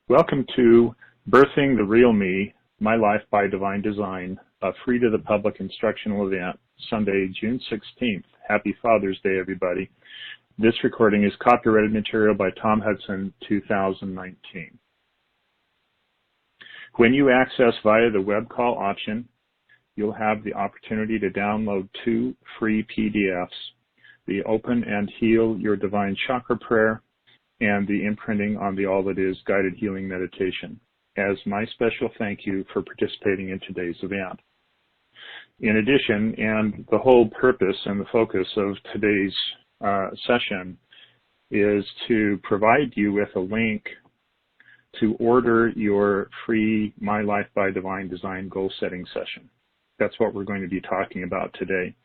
Welcome to Birthing the Real Me, My Life by Divine Design, a free to the public instructional event, Sunday, June 16th. Happy Father's Day, everybody. This recording is copyrighted material by Tom Hudson, 2019. When you access via the web call option, you'll have the opportunity to download 2 free PDFs, the Open and Heal Your Divine Chakra Prayer and the Imprinting on the All That Is Guided Healing Meditation, as my special thank you for participating in today's event. In addition, and the whole purpose and the focus of today's session is to provide you with a link to order your free My Life by Divine Design goal setting session. That's what we're going to be talking about today.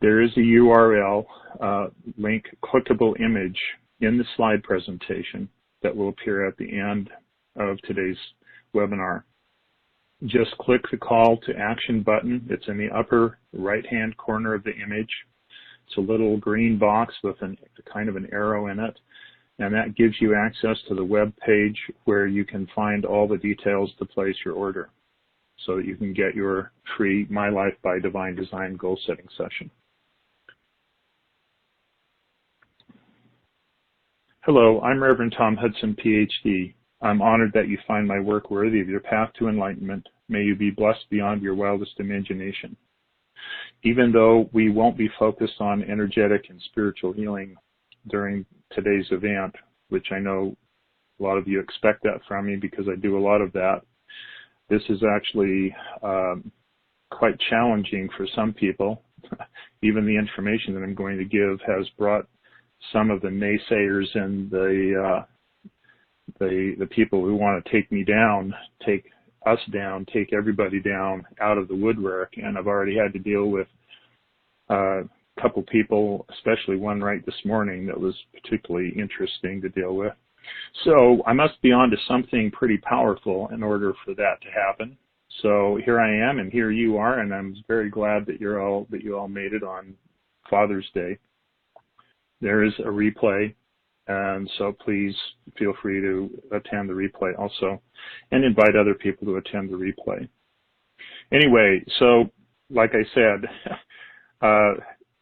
There is a URL, link, clickable image in the slide presentation that will appear at the end of today's webinar. Just click the call to action button. It's in the upper right-hand corner of the image. It's a little green box with kind of an arrow in it, and that gives you access to the web page where you can find all the details to place your order so that you can get your free My Life by Divine Design goal setting session. Hello, I'm Rev Tom Hudson, PhD. I'm honored that you find my work worthy of your path to enlightenment. May you be blessed beyond your wildest imagination. Even though we won't be focused on energetic and spiritual healing during today's event, which I know a lot of you expect that from me because I do a lot of that, this is actually quite challenging for some people. Even the information that I'm going to give has brought some of the naysayers and the people who want to take me down, take us down, take everybody down out of the woodwork. And I've already had to deal with a couple people, especially one right this morning that was particularly interesting to deal with. So I must be on to something pretty powerful in order for that to happen. So here I am, and here you are, and I'm very glad that you all made it on Father's Day. There is a replay, and so please feel free to attend the replay also, and invite other people to attend the replay. Anyway, so like I said,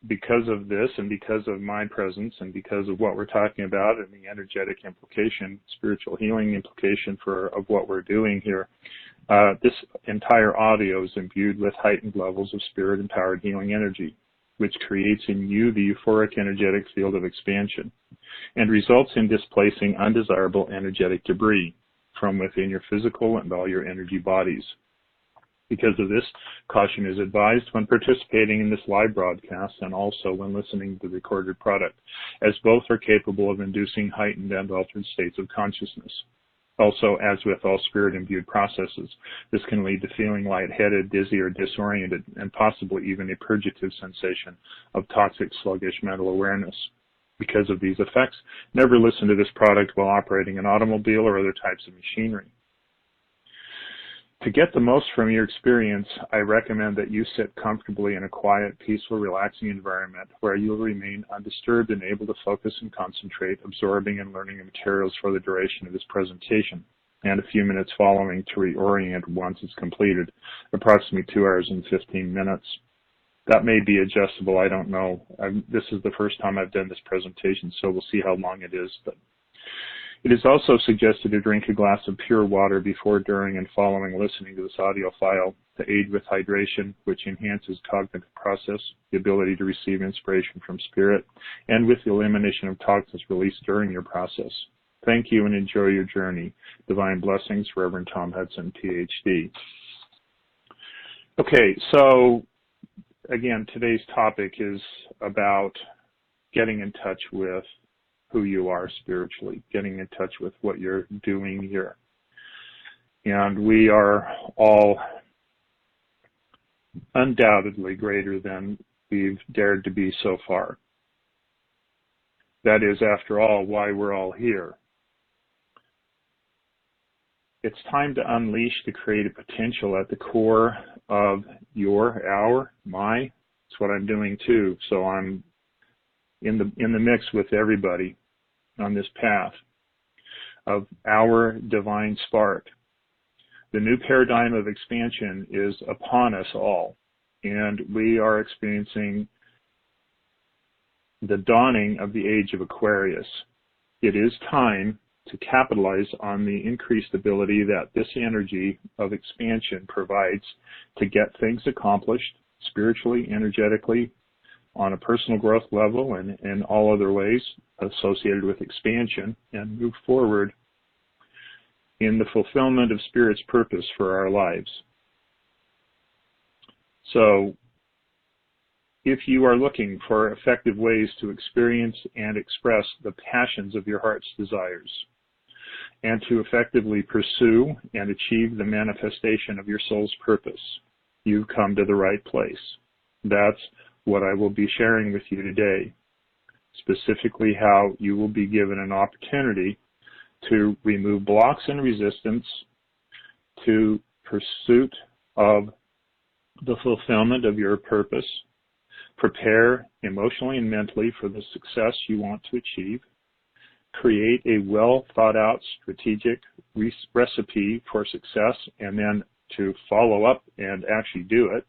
because of this and because of my presence and because of what we're talking about and the energetic implication, spiritual healing implication of what we're doing here, this entire audio is imbued with heightened levels of spirit-empowered healing energy, which creates in you the euphoric energetic field of expansion and results in displacing undesirable energetic debris from within your physical and all your energy bodies. Because of this, caution is advised when participating in this live broadcast and also when listening to the recorded product, as both are capable of inducing heightened and altered states of consciousness. Also, as with all spirit-imbued processes, this can lead to feeling lightheaded, dizzy, or disoriented, and possibly even a purgative sensation of toxic, sluggish mental awareness. Because of these effects, never listen to this product while operating an automobile or other types of machinery. To get the most from your experience, I recommend that you sit comfortably in a quiet, peaceful, relaxing environment where you'll remain undisturbed and able to focus and concentrate, absorbing and learning the materials for the duration of this presentation, and a few minutes following to reorient once it's completed, approximately 2 hours and 15 minutes. That may be adjustable, I don't know. This is the first time I've done this presentation, so we'll see how long it is. But it is also suggested to drink a glass of pure water before, during, and following listening to this audio file to aid with hydration, which enhances cognitive process, the ability to receive inspiration from spirit, and with the elimination of toxins released during your process. Thank you and enjoy your journey. Divine blessings, Reverend Tom Hudson, PhD. Okay, so again, today's topic is about getting in touch with who you are spiritually, getting in touch with what you're doing here. And we are all undoubtedly greater than we've dared to be so far. That is, after all, why we're all here. It's time to unleash the creative potential at the core of my. It's what I'm doing too. So I'm in the mix with everybody on this path. of our divine spark. The new paradigm of expansion is upon us all, and we are experiencing the dawning of the age of Aquarius. It is time to capitalize on the increased ability that this energy of expansion provides to get things accomplished spiritually, energetically, on a personal growth level, and in all other ways associated with expansion, and move forward in the fulfillment of Spirit's purpose for our lives. So, if you are looking for effective ways to experience and express the passions of your heart's desires, and to effectively pursue and achieve the manifestation of your soul's purpose, you've come to the right place. That's what I will be sharing with you today, specifically how you will be given an opportunity to remove blocks and resistance to pursuit of the fulfillment of your purpose, prepare emotionally and mentally for the success you want to achieve, create a well thought out strategic recipe for success, and then to follow up and actually do it.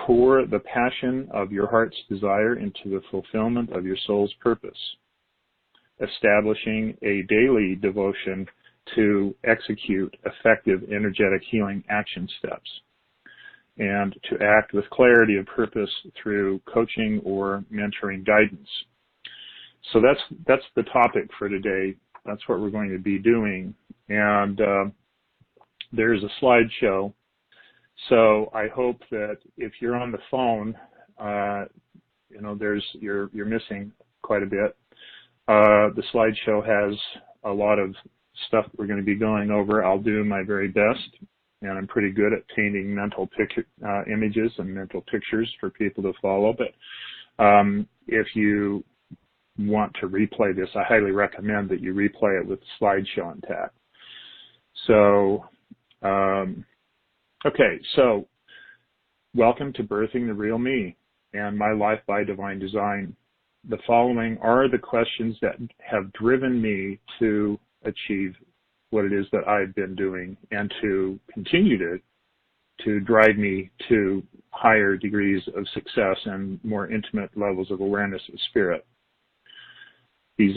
Pour the passion of your heart's desire into the fulfillment of your soul's purpose, establishing a daily devotion to execute effective energetic healing action steps, and to act with clarity of purpose through coaching or mentoring guidance. So that's the topic for today. That's what we're going to be doing. And there's a slideshow. So I hope that if you're on the phone, you're missing quite a bit. The slideshow has a lot of stuff we're going to be going over. I'll do my very best, and I'm pretty good at painting mental images and mental pictures for people to follow. But if you want to replay this, I highly recommend that you replay it with the slideshow intact. So, okay, so welcome to Birthing the Real Me and My Life by Divine Design. The following are the questions that have driven me to achieve what it is that I've been doing, and to continue to drive me to higher degrees of success and more intimate levels of awareness of spirit. These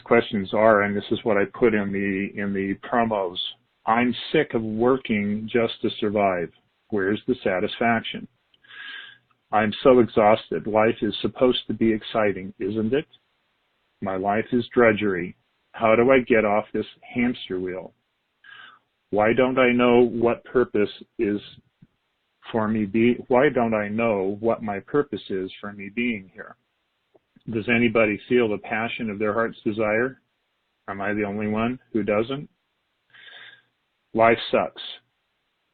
questions are, and this is what I put in the promos. I'm sick of working just to survive. Where's the satisfaction? I'm so exhausted. Life is supposed to be exciting, isn't it? My life is drudgery. How do I get off this hamster wheel? Why don't I know what purpose is for me why don't I know what my purpose is for me being here? Does anybody feel the passion of their heart's desire? Am I the only one who doesn't? Life sucks.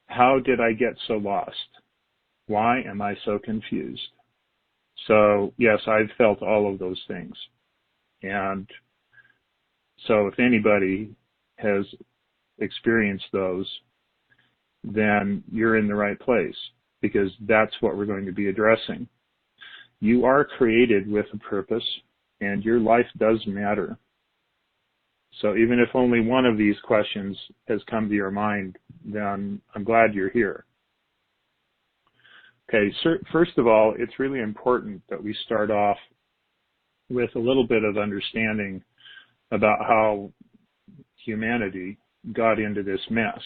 How did I get so lost? Why am I so confused? So, yes, I've felt all of those things. And so if anybody has experienced those, then you're in the right place, because that's what we're going to be addressing. You are created with a purpose, and your life does matter. So even if only one of these questions has come to your mind, then I'm glad you're here. Okay, first of all, it's really important that we start off with a little bit of understanding about how humanity got into this mess.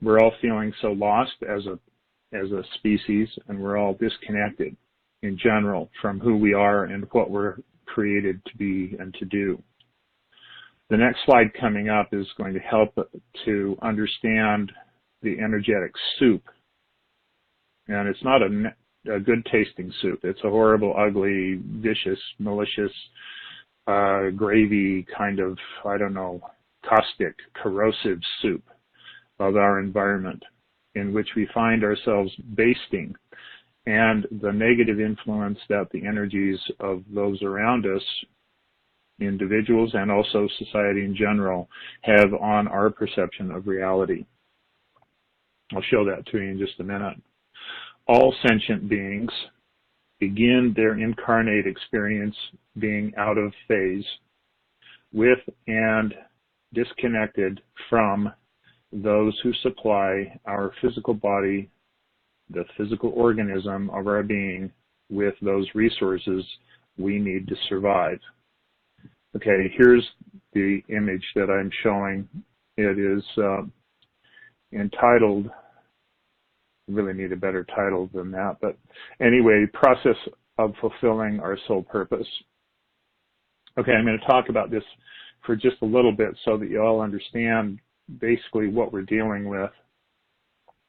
We're all feeling so lost as a species, and we're all disconnected in general from who we are and what we're created to be and to do. The next slide coming up is going to help to understand the energetic soup. And it's not a good tasting soup. It's a horrible, ugly, vicious, malicious, gravy kind of, caustic, corrosive soup of our environment, in which we find ourselves basting, and the negative influence that the energies of those around us, individuals and also society in general, have on our perception of reality. I'll show that to you in just a minute. All sentient beings begin their incarnate experience being out of phase with and disconnected from those who supply our physical body, the physical organism of our being, with those resources we need to survive. Okay, here's the image that I'm showing. It is entitled, really need a better title than that, but anyway, Process of Fulfilling Our Soul Purpose. Okay, I'm going to talk about this for just a little bit so that you all understand basically what we're dealing with.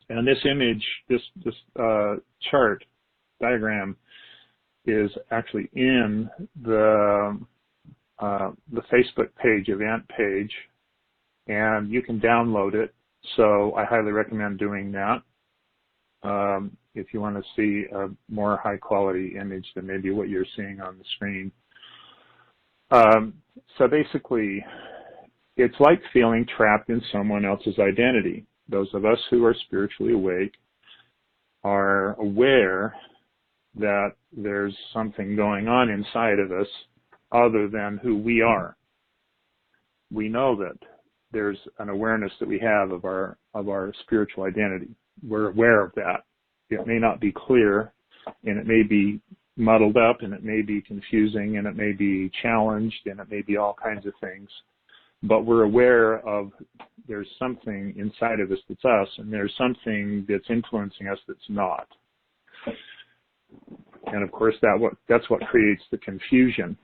And this image, this chart, diagram, is actually in the Facebook page, event page, and you can download it. So I highly recommend doing that if you want to see a more high quality image than maybe what you're seeing on the screen. So basically, it's like feeling trapped in someone else's identity. Those of us who are spiritually awake are aware that there's something going on inside of us other than who we are. We know that there's an awareness that we have of our spiritual identity. We're aware of that. It may not be clear, and it may be muddled up, and it may be confusing, and it may be challenged, and it may be all kinds of things. But we're aware of there's something inside of us that's us, and there's something that's influencing us that's not. And of course, that's what creates the confusion.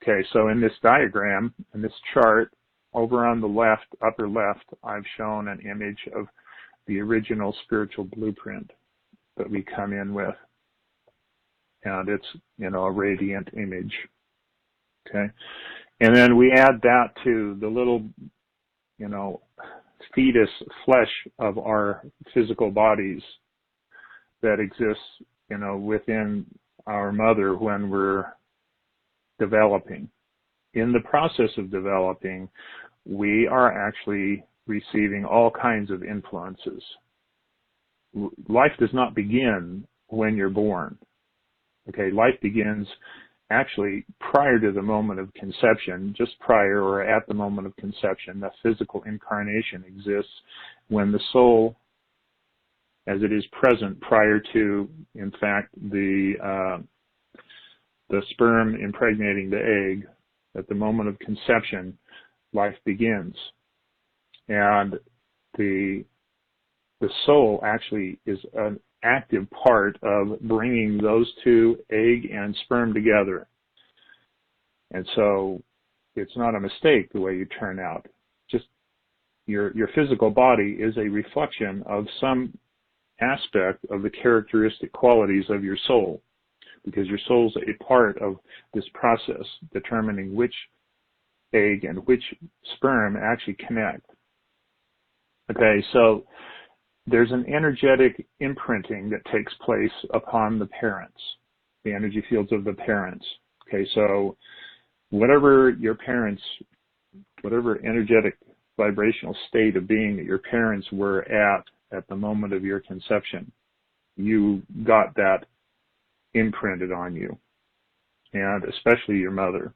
Okay, so in this diagram, in this chart, over on the left, upper left, I've shown an image of the original spiritual blueprint that we come in with. And it's, a radiant image. Okay. And then we add that to the little, fetus flesh of our physical bodies that exists, within our mother when we're developing. In the process of developing, we are actually receiving all kinds of influences. Life does not begin when you're born. Okay, life begins actually prior to the moment of conception, just prior or at the moment of conception. The physical incarnation exists when the soul, as it is present prior to, in fact, the sperm impregnating the egg. At the moment of conception, life begins. And the soul actually is an active part of bringing those two, egg and sperm, together. And so it's not a mistake the way you turn out. Just your physical body is a reflection of some aspect of the characteristic qualities of your soul, because your soul's a part of this process determining which egg and which sperm actually connect. Okay, so there's an energetic imprinting that takes place upon the parents, the energy fields of the parents. Okay, so whatever energetic vibrational state of being that your parents were at the moment of your conception, you got that imprinted on you, and especially your mother,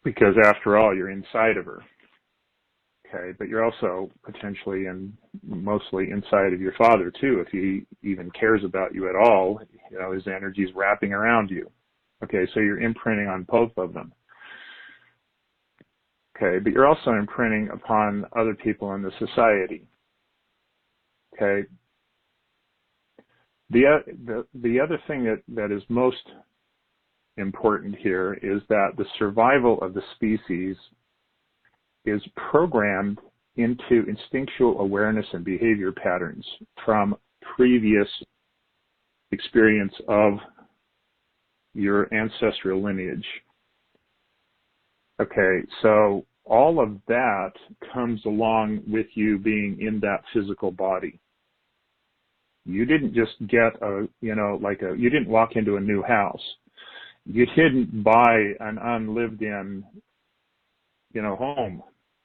because after all, you're inside of her. Okay, but you're also potentially and mostly inside of your father too, if he even cares about you at all. His energy is wrapping around you. Okay, so you're imprinting on both of them. Okay, but you're also imprinting upon other people in the society. Okay. The other thing that is most important here is that the survival of the species is programmed into instinctual awareness and behavior patterns from previous experience of your ancestral lineage. Okay, so all of that comes along with you being in that physical body. You didn't just get you didn't walk into a new house. You didn't buy an unlived in, home.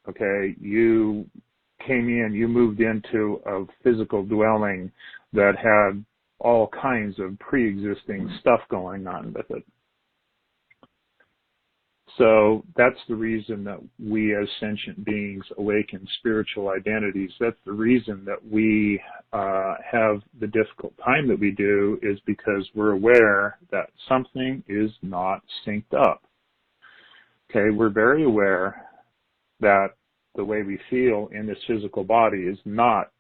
Okay, you came in, you moved into a physical dwelling that had all kinds of pre-existing stuff going on with it. So that's the reason that we as sentient beings awaken spiritual identities. That's the reason that we have the difficult time that we do, is because we're aware that something is not synced up. Okay, we're very aware that the way we feel in this physical body is not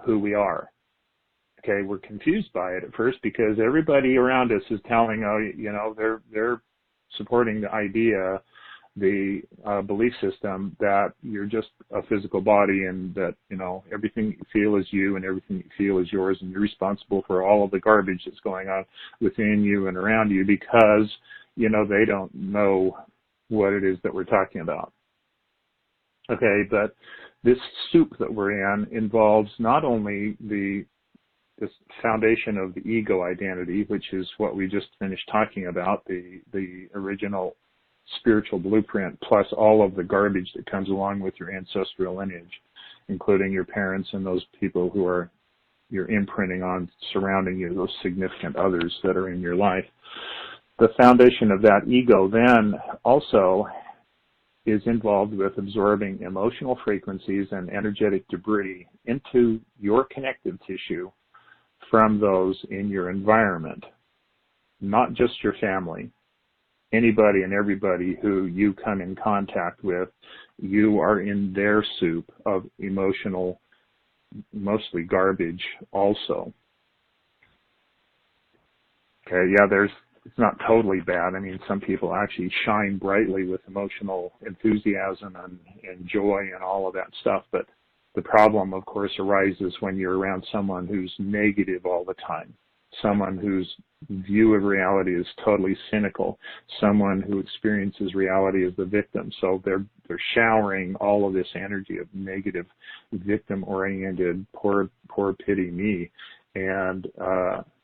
who we are. Okay, we're confused by it at first because everybody around us is telling, they're supporting the idea, the belief system that you're just a physical body, and that, everything you feel is you and everything you feel is yours, and you're responsible for all of the garbage that's going on within you and around you, because, they don't know what it is that we're talking about. Okay, but this soup that we're in involves not only this foundation of the ego identity, which is what we just finished talking about, the original spiritual blueprint, plus all of the garbage that comes along with your ancestral lineage, including your parents and those people who are you're imprinting on surrounding you, those significant others that are in your life. The foundation of that ego then also is involved with absorbing emotional frequencies and energetic debris into your connective tissue from those in your environment, not just your family. Anybody and everybody who you come in contact with, you are in their soup of emotional, mostly garbage also. Okay, yeah, it's not totally bad. I mean, some people actually shine brightly with emotional enthusiasm and joy and all of that stuff, but the problem, of course, arises when you're around someone who's negative all the time, someone whose view of reality is totally cynical, someone who experiences reality as the victim. So they're showering all of this energy of negative, victim-oriented, poor pity me, and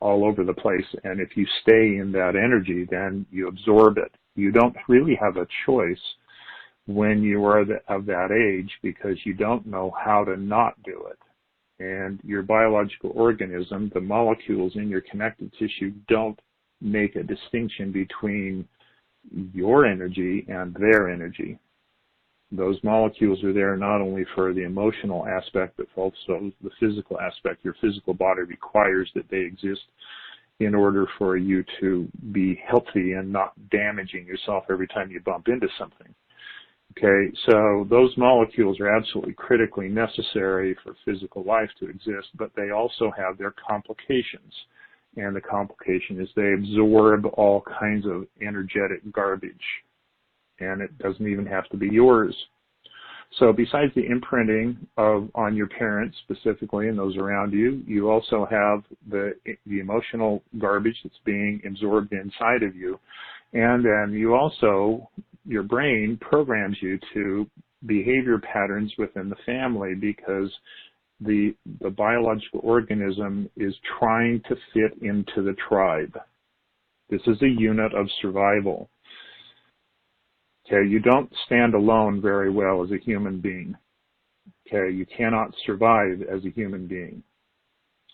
all over the place. And if you stay in that energy, then you absorb it. You don't really have a choice when you are of that age, because you don't know how to not do it. And your biological organism, the molecules in your connective tissue, don't make a distinction between your energy and their energy. Those molecules are there not only for the emotional aspect, but also the physical aspect. Your physical body requires that they exist in order for you to be healthy and not damaging yourself every time you bump into something. Okay, so those molecules are absolutely critically necessary for physical life to exist, but they also have their complications. And the complication is they absorb all kinds of energetic garbage, and it doesn't even have to be yours. So besides the imprinting on your parents specifically and those around you, you also have the emotional garbage that's being absorbed inside of you. And then you also, your brain programs you to behavior patterns within the family, because the biological organism is trying to fit into the tribe. This is a unit of survival. Okay, you don't stand alone very well as a human being. Okay, you cannot survive as a human being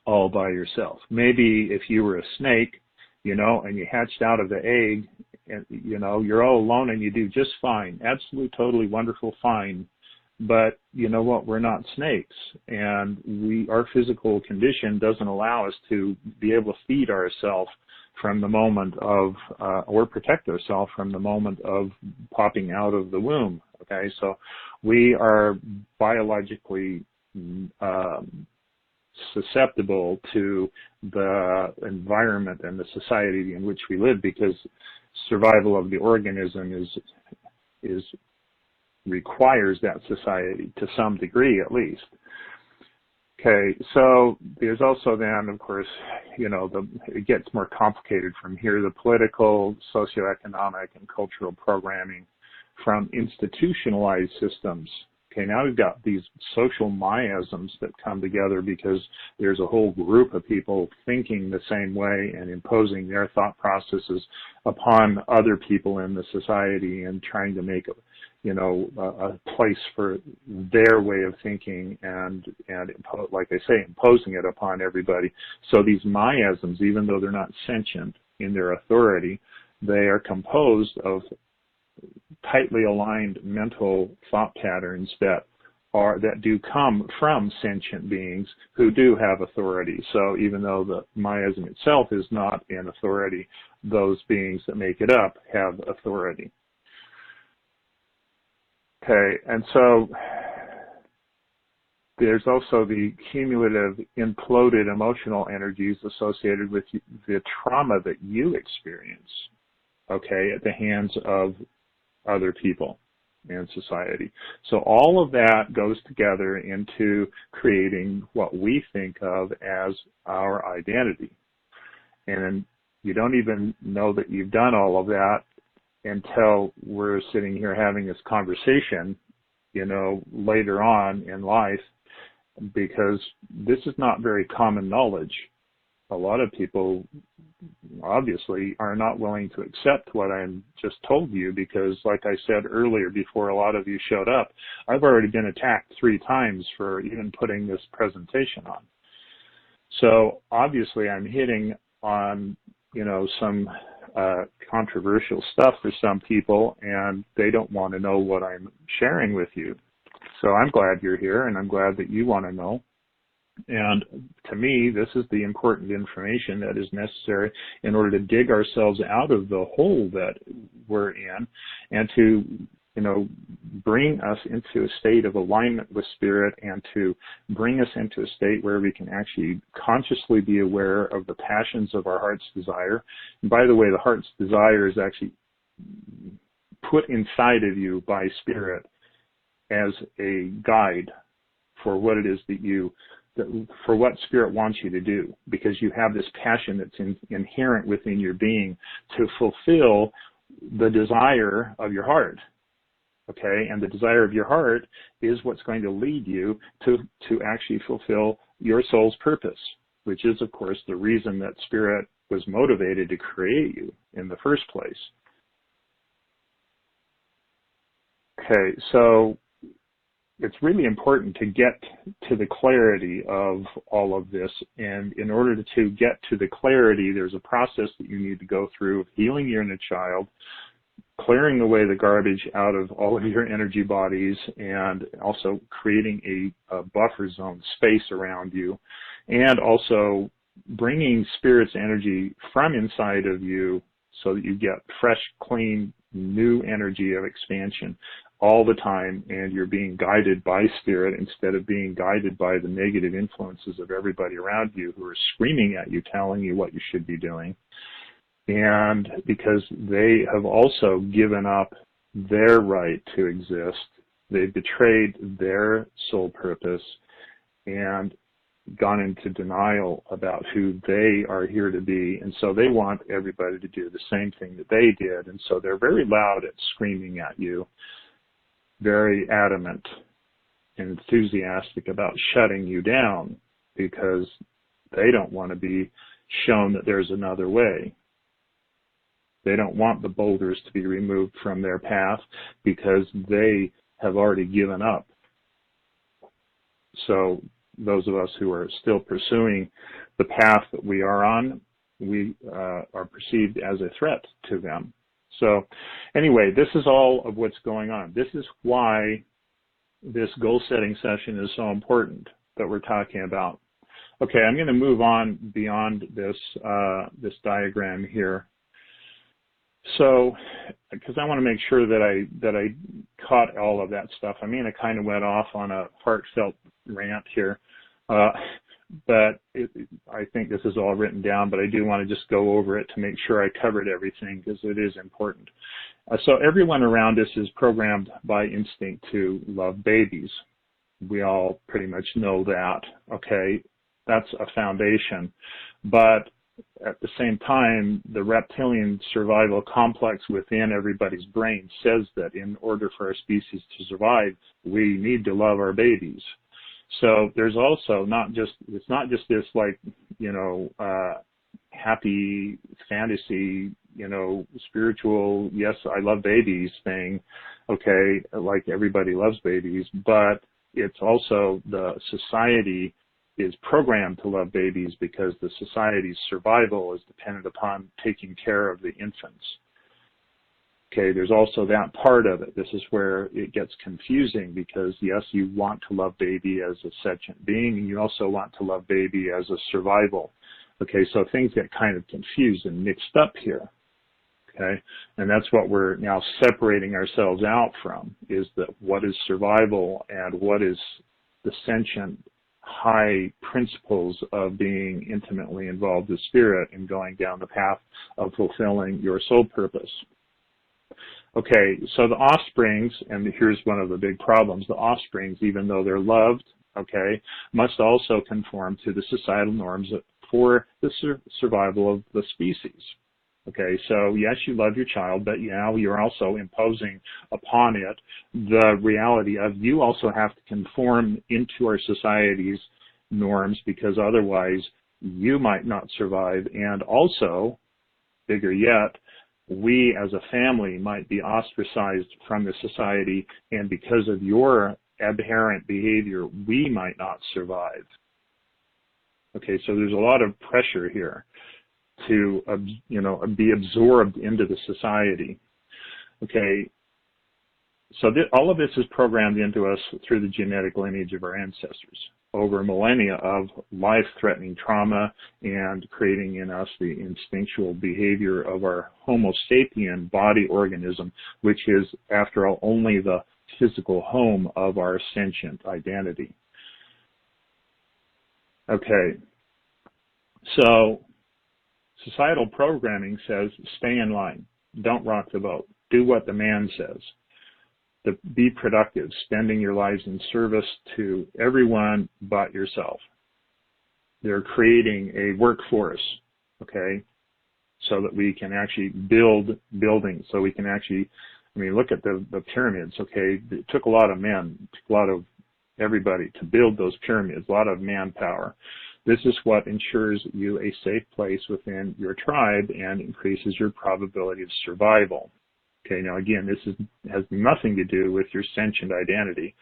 all by yourself. Maybe if you were a snake, and you hatched out of the egg, and, you're all alone and you do just fine, absolutely, totally wonderful, fine. But you know what? We're not snakes, and our physical condition doesn't allow us to be able to feed ourselves from the moment of, or protect ourselves from the moment of popping out of the womb. Okay, so we are biologically susceptible to the environment and the society in which we live, because survival of the organism requires that society to some degree, at least. Okay, so there's also then, of course, it gets more complicated from here, the political, socioeconomic, and cultural programming from institutionalized systems. Okay, now we've got these social miasms that come together because there's a whole group of people thinking the same way and imposing their thought processes upon other people in the society and trying to make a place for their way of thinking and like I say, imposing it upon everybody. So these miasms, even though they're not sentient in their authority, they are composed of tightly aligned mental thought patterns that do come from sentient beings who do have authority. So even though the miasm itself is not an authority, those beings that make it up have authority. Okay, and so there's also the cumulative imploded emotional energies associated with the trauma that you experience, okay, at the hands of other people and society. So all of that goes together into creating what we think of as our identity. And you don't even know that you've done all of that until we're sitting here having this conversation, you know, later on in life, because this is not very common knowledge. A lot of people obviously are not willing to accept what I just told you because, like I said earlier, before a lot of you showed up, I've already been attacked 3 times for even putting this presentation on. So obviously I'm hitting on, you know, some controversial stuff for some people, and they don't want to know what I'm sharing with you. So I'm glad you're here, and I'm glad that you want to know. And to me, this is the important information that is necessary in order to dig ourselves out of the hole that we're in and to, you know, bring us into a state of alignment with spirit and to bring us into a state where we can actually consciously be aware of the passions of our heart's desire. And by the way, the heart's desire is actually put inside of you by spirit as a guide for what it is for what spirit wants you to do, because you have this passion that's inherent within your being to fulfill the desire of your heart. Okay, and the desire of your heart is what's going to lead you to actually fulfill your soul's purpose, which is, of course, the reason that spirit was motivated to create you in the first place. Okay, so it's really important to get to the clarity of all of this, and in order to get to the clarity, there's a process that you need to go through of healing your inner child, clearing away the garbage out of all of your energy bodies, and also creating a buffer zone space around you, and also bringing spirit's energy from inside of you so that you get fresh, clean, new energy of expansion all the time, and you're being guided by spirit instead of being guided by the negative influences of everybody around you who are screaming at you, telling you what you should be doing. And because they have also given up their right to exist, they've betrayed their soul purpose and gone into denial about who they are here to be. And so they want everybody to do the same thing that they did. And so they're very loud at screaming at you, very adamant and enthusiastic about shutting you down because they don't want to be shown that there's another way. They don't want the boulders to be removed from their path because they have already given up. So those of us who are still pursuing the path that we are on, we are perceived as a threat to them. So anyway, this is all of what's going on. This is why this goal setting session is so important that we're talking about. Okay, I'm going to move on beyond this, this diagram here. So, because I want to make sure that I caught all of that stuff. I mean, I kind of went off on a heartfelt rant here, but I think this is all written down, but I do want to just go over it to make sure I covered everything because it is important. So everyone around us is programmed by instinct to love babies. We all pretty much know that, okay? That's a foundation. But at the same time, the reptilian survival complex within everybody's brain says that in order for our species to survive, we need to love our babies. So there's also it's not just this like, you know, happy fantasy, you know, spiritual, yes, I love babies thing, okay, like everybody loves babies, but it's also the society is programmed to love babies because the society's survival is dependent upon taking care of the infants. Okay, there's also that part of it. This is where it gets confusing because, yes, you want to love baby as a sentient being, and you also want to love baby as a survival. Okay, so things get kind of confused and mixed up here. Okay, and that's what we're now separating ourselves out from, is that what is survival and what is the sentient high principles of being intimately involved with spirit and going down the path of fulfilling your soul purpose. Okay, so the offsprings, and here's one of the big problems, the offsprings, even though they're loved, okay, must also conform to the societal norms for the survival of the species. Okay, so yes, you love your child, but now you're also imposing upon it the reality of you also have to conform into our society's norms, because otherwise you might not survive, and also, bigger yet, we as a family might be ostracized from the society, and because of your aberrant behavior, we might not survive. Okay, so there's a lot of pressure here to, be absorbed into the society. Okay, so all of this is programmed into us through the genetic lineage of our ancestors over millennia of life-threatening trauma and creating in us the instinctual behavior of our Homo sapien body organism, which is, after all, only the physical home of our sentient identity. Okay, so societal programming says stay in line, don't rock the boat, do what the man says. Be productive, spending your lives in service to everyone but yourself. They're creating a workforce, okay, so that we can actually build buildings, so we can actually, look at the pyramids, okay. It took a lot of men, it took a lot of everybody to build those pyramids, a lot of manpower. This is what ensures you a safe place within your tribe and increases your probability of survival. Okay, now again, this has nothing to do with your sentient identity,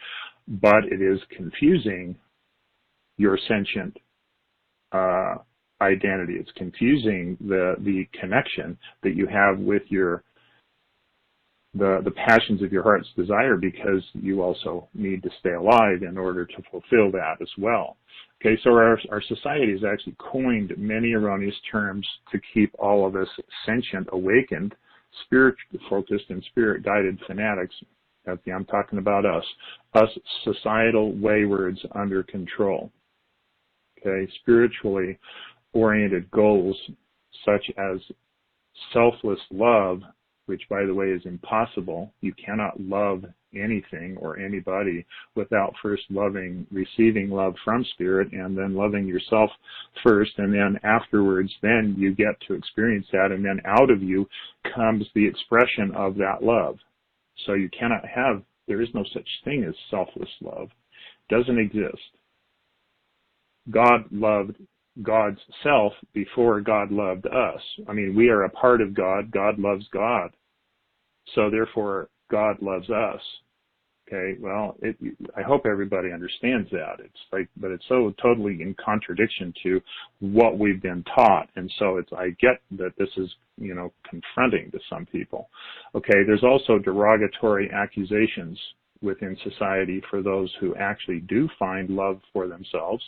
but it is confusing your sentient identity. It's confusing the connection that you have with the passions of your heart's desire, because you also need to stay alive in order to fulfill that as well. Okay, so our society has actually coined many erroneous terms to keep all of us sentient, awakened, spirit-focused, and spirit-guided fanatics. I'm talking about us societal waywards under control. Okay, spiritually oriented goals such as selfless love, which, by the way, is impossible. You cannot love anything or anybody without first receiving love from Spirit, and then loving yourself first, and then afterwards, then you get to experience that, and then out of you comes the expression of that love. So you cannot there is no such thing as selfless love. It doesn't exist. God loved God's self before God loved us. We are a part of God. God loves God. So therefore, God loves us. Okay, well, I hope everybody understands that. But it's so totally in contradiction to what we've been taught. And so I get that this is, confronting to some people. Okay, there's also derogatory accusations within society for those who actually do find love for themselves,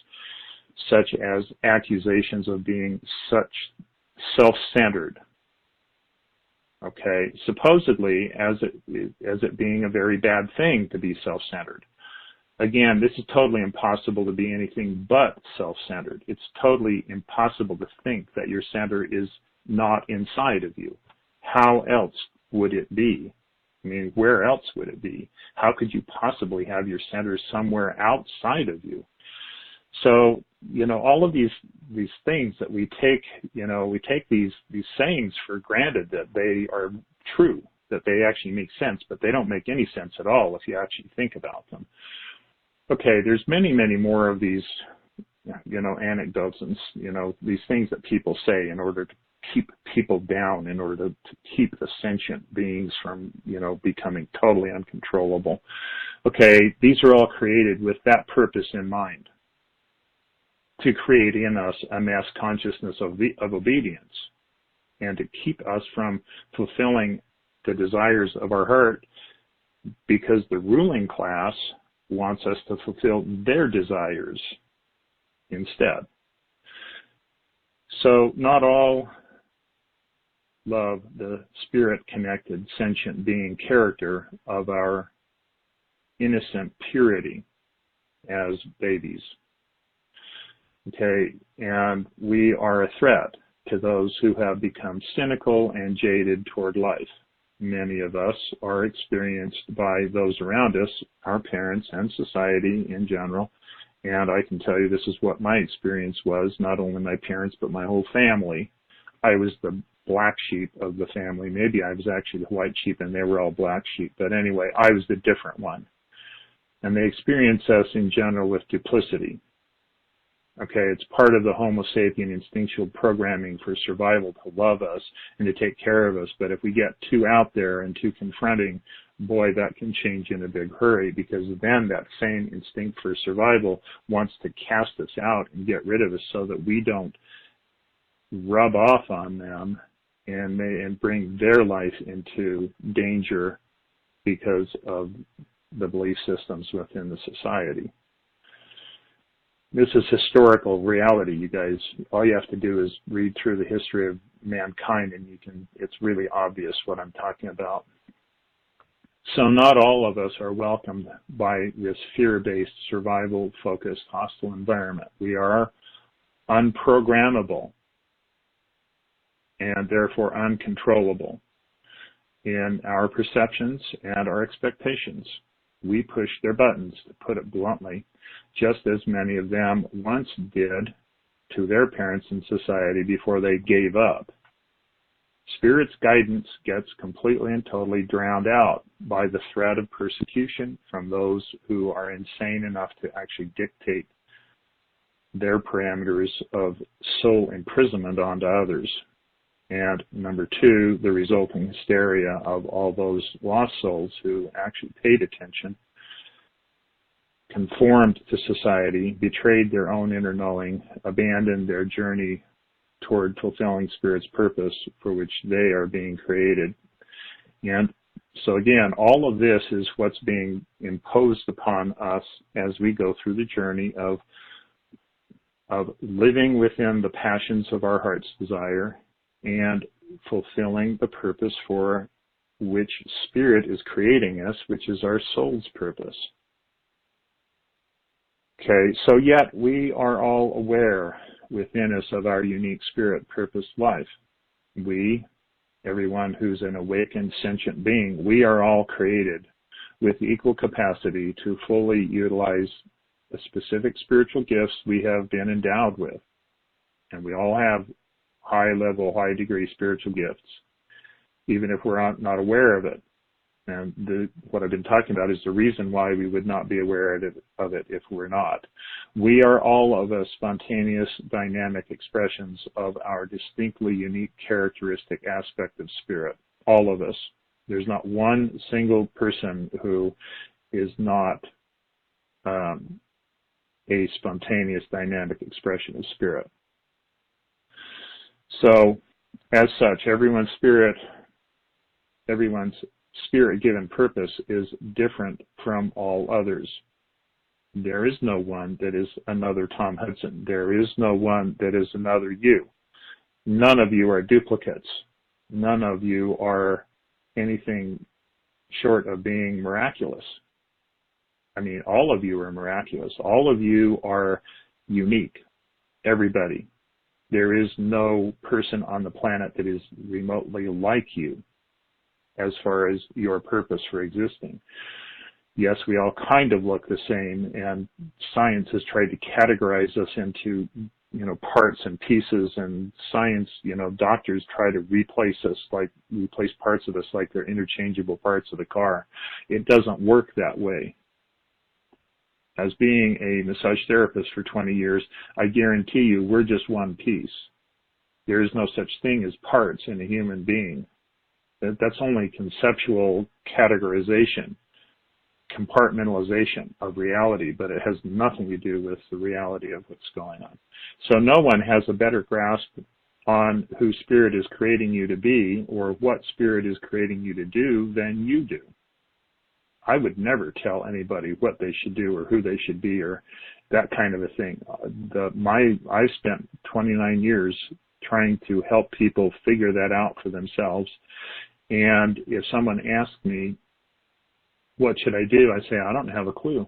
such as accusations of being such self-centered. Okay, supposedly as it being a very bad thing to be self-centered. Again, this is totally impossible to be anything but self-centered. It's totally impossible to think that your center is not inside of you. How else would it be? Where else would it be? How could you possibly have your center somewhere outside of you? So, all of these things that we take, we take these sayings for granted that they are true, that they actually make sense, but they don't make any sense at all if you actually think about them. Okay, there's many, many more of these, anecdotes and, these things that people say in order to keep people down, in order to keep the sentient beings from, becoming totally uncontrollable. Okay, these are all created with that purpose in mind, to create in us a mass consciousness of obedience, and to keep us from fulfilling the desires of our heart because the ruling class wants us to fulfill their desires instead. So not all love the spirit-connected, sentient being character of our innocent purity as babies. Okay, and we are a threat to those who have become cynical and jaded toward life. Many of us are experienced by those around us, our parents and society in general. And I can tell you this is what my experience was, not only my parents, but my whole family. I was the black sheep of the family. Maybe I was actually the white sheep and they were all black sheep. But anyway, I was the different one. And they experience us in general with duplicity. Okay, it's part of the Homo sapien instinctual programming for survival to love us and to take care of us. But if we get too out there and too confronting, boy, that can change in a big hurry, because then that same instinct for survival wants to cast us out and get rid of us so that we don't rub off on them and bring their life into danger because of the belief systems within the society. This is historical reality, you guys. All you have to do is read through the history of mankind and it's really obvious what I'm talking about. So not all of us are welcomed by this fear-based, survival-focused, hostile environment. We are unprogrammable and therefore uncontrollable in our perceptions and our expectations. We push their buttons, to put it bluntly, just as many of them once did to their parents in society before they gave up. Spirit's guidance gets completely and totally drowned out by the threat of persecution from those who are insane enough to actually dictate their parameters of soul imprisonment onto others. And number two, the resulting hysteria of all those lost souls who actually paid attention, conformed to society, betrayed their own inner knowing, abandoned their journey toward fulfilling Spirit's purpose for which they are being created. And so again, all of this is what's being imposed upon us as we go through the journey of living within the passions of our heart's desire and fulfilling the purpose for which Spirit is creating us, which is our soul's purpose. Okay, so yet we are all aware within us of our unique spirit purpose life. We, everyone who's an awakened sentient being, we are all created with equal capacity to fully utilize the specific spiritual gifts we have been endowed with. And we all have high-level, high-degree spiritual gifts, even if we're not aware of it. And what I've been talking about is the reason why we would not be aware of it if we're not. We are all of us spontaneous, dynamic expressions of our distinctly unique characteristic aspect of Spirit. All of us. There's not one single person who is not a spontaneous, dynamic expression of Spirit. So, as such, everyone's Spirit-given purpose is different from all others. There is no one that is another Tom Hudson. There is no one that is another you. None of you are duplicates. None of you are anything short of being miraculous. I mean, all of you are miraculous. All of you are unique. Everybody. There is no person on the planet that is remotely like you as far as your purpose for existing. Yes, we all kind of look the same, and science has tried to categorize us into, parts and pieces, and science, doctors try to replace parts of us like they're interchangeable parts of the car. It doesn't work that way. As being a massage therapist for 20 years, I guarantee you we're just one piece. There is no such thing as parts in a human being. That's only conceptual categorization, compartmentalization of reality, but it has nothing to do with the reality of what's going on. So no one has a better grasp on who Spirit is creating you to be or what Spirit is creating you to do than you do. I would never tell anybody what they should do or who they should be or that kind of a thing. I spent 29 years trying to help people figure that out for themselves. And if someone asked me, what should I do? I say, I don't have a clue.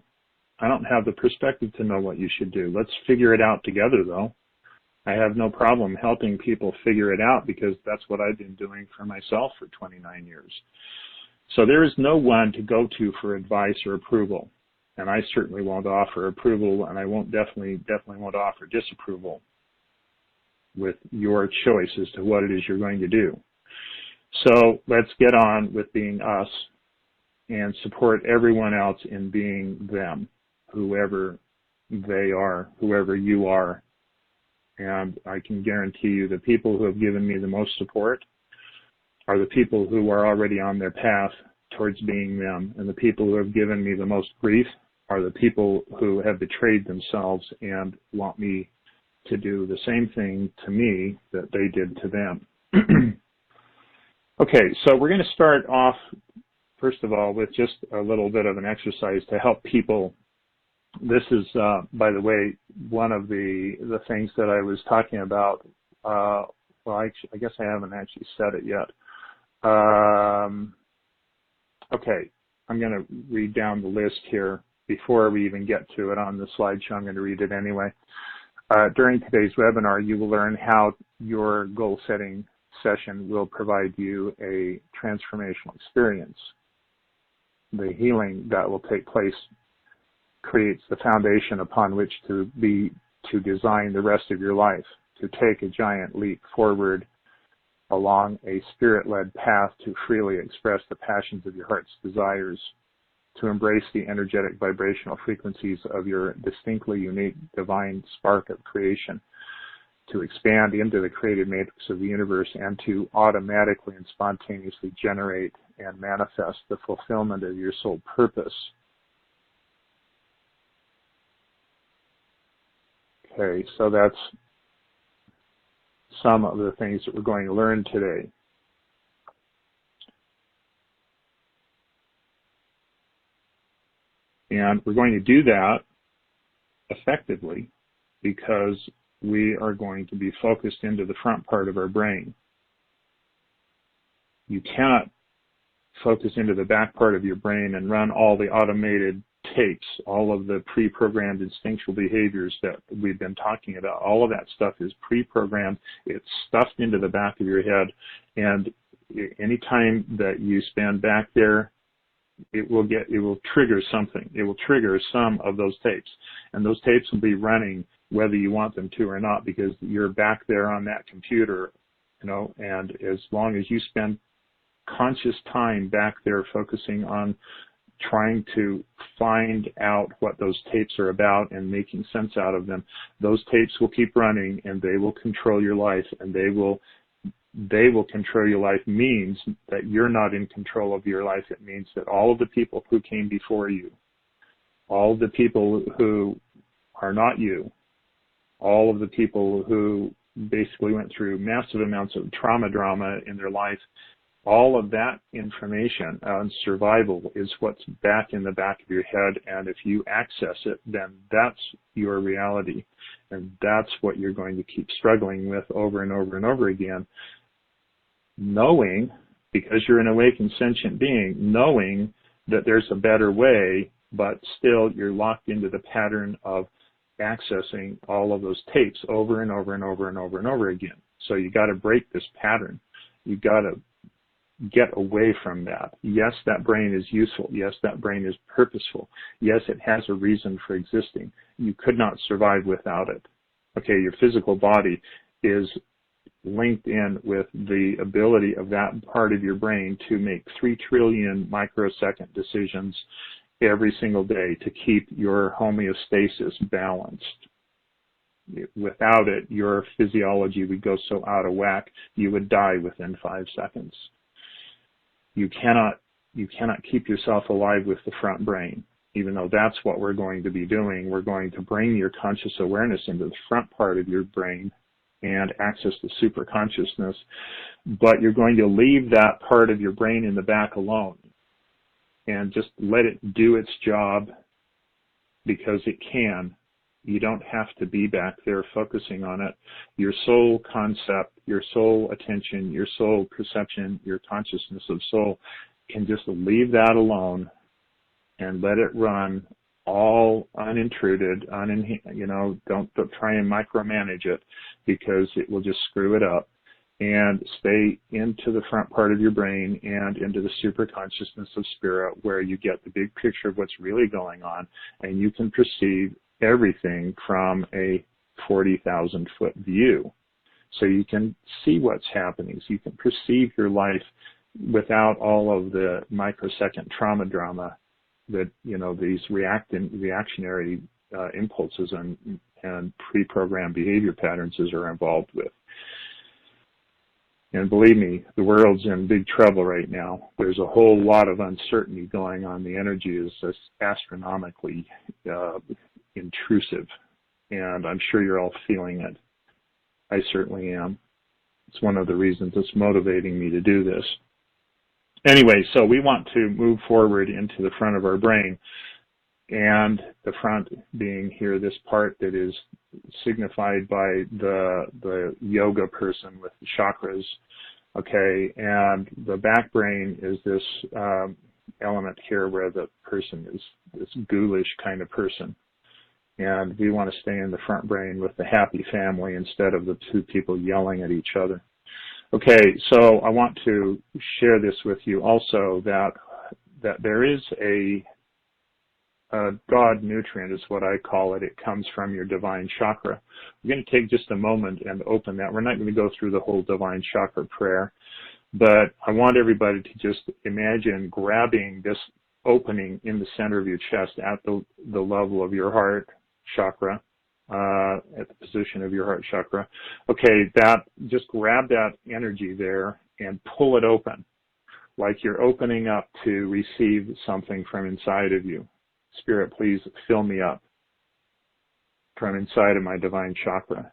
I don't have the perspective to know what you should do. Let's figure it out together, though. I have no problem helping people figure it out because that's what I've been doing for myself for 29 years. So there is no one to go to for advice or approval. And I certainly won't offer approval, and I won't definitely won't offer disapproval with your choice as to what it is you're going to do. So let's get on with being us and support everyone else in being them, whoever they are, whoever you are. And I can guarantee you the people who have given me the most support are the people who are already on their path towards being them. And the people who have given me the most grief are the people who have betrayed themselves and want me to do the same thing to me that they did to them. Okay, so we're going to start off, first of all, with just a little bit of an exercise to help people. This is, by the way, one of the things that I was talking about. Well, I guess I haven't actually said it yet. Okay, I'm going to read down the list here before we even get to it on the slideshow. I'm going to read it anyway. During today's webinar, you will learn how your goal-setting session will provide you a transformational experience. The healing that will take place creates the foundation upon which to design the rest of your life, to take a giant leap forward along a spirit-led path to freely express the passions of your heart's desires, to embrace the energetic vibrational frequencies of your distinctly unique divine spark of creation, to expand into the created matrix of the universe, and to automatically and spontaneously generate and manifest the fulfillment of your soul purpose. Okay, so that's some of the things that we're going to learn today. And we're going to do that effectively because we are going to be focused into the front part of our brain. You cannot focus into the back part of your brain and run all the automated tapes, all of the pre-programmed instinctual behaviors that we've been talking about. All of that stuff is pre-programmed. It's stuffed into the back of your head. And anytime that you spend back there, it will trigger something. It will trigger some of those tapes. And those tapes will be running whether you want them to or not, because you're back there on that computer, and as long as you spend conscious time back there focusing on trying to find out what those tapes are about and making sense out of them, those tapes will keep running and they will control your life, and they will control your life means that you're not in control of your life. It means that all of the people who came before you, all of the people who are not you, all of the people who basically went through massive amounts of drama in their life, all of that information on survival is what's back in the back of your head, and if you access it, then that's your reality, and that's what you're going to keep struggling with over and over and over again, knowing, because you're an awakened sentient being, knowing that there's a better way, but still you're locked into the pattern of accessing all of those tapes over and over and over and over and over again. So you got to break this pattern. You got to get away from that. Yes, that brain is useful. Yes, that brain is purposeful. Yes, it has a reason for existing. You could not survive without it. Okay, your physical body is linked in with the ability of that part of your brain to make 3 trillion microsecond decisions every single day to keep your homeostasis balanced. Without it, your physiology would go so out of whack, you would die within 5 seconds. You cannot keep yourself alive with the front brain, even though that's what we're going to be doing. We're going to bring your conscious awareness into the front part of your brain and access the super consciousness, but you're going to leave that part of your brain in the back alone and just let it do its job because it can. You don't have to be back there focusing on it. Your soul concept, your soul attention, your soul perception, your consciousness of soul can just leave that alone and let it run all unintruded, don't try and micromanage it because it will just screw it up, and stay into the front part of your brain and into the super consciousness of spirit where you get the big picture of what's really going on, and you can perceive everything from a 40,000 foot view. So you can see what's happening. So you can perceive your life without all of the microsecond trauma drama that, these reactionary impulses and pre-programmed behavior patterns are involved with. And believe me, the world's in big trouble right now. There's a whole lot of uncertainty going on. The energy is just astronomically intrusive, and I'm sure you're all feeling it. I certainly am. It's one of the reasons that's motivating me to do this. Anyway, so we want to move forward into the front of our brain, and the front being here this part that is signified by the yoga person with the chakras, okay, and the back brain is this element here where the person is this ghoulish kind of person, and we want to stay in the front brain with the happy family instead of the two people yelling at each other. Okay, so I want to share this with you also, that there is a God nutrient is what I call it. It comes from your divine chakra. We're going to take just a moment and open that. We're not going to go through the whole divine chakra prayer, but I want everybody to just imagine grabbing this opening in the center of your chest at the level of your heart chakra, at the position of your heart chakra. Okay, just grab that energy there and pull it open, like you're opening up to receive something from inside of you. Spirit, please fill me up from inside of my divine chakra.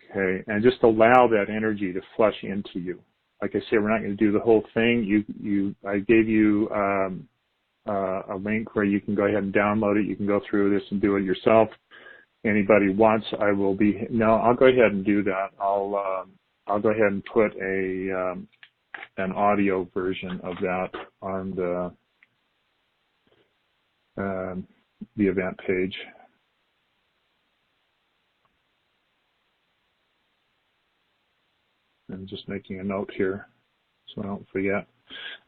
Okay, and just allow that energy to flush into you. Like I said, we're not going to do the whole thing. I gave you a link where you can go ahead and download it. You can go through this and do it yourself. Anybody wants, I'll go ahead and do that. I'll go ahead and put an audio version of that on the event page. I'm just making a note here so I don't forget.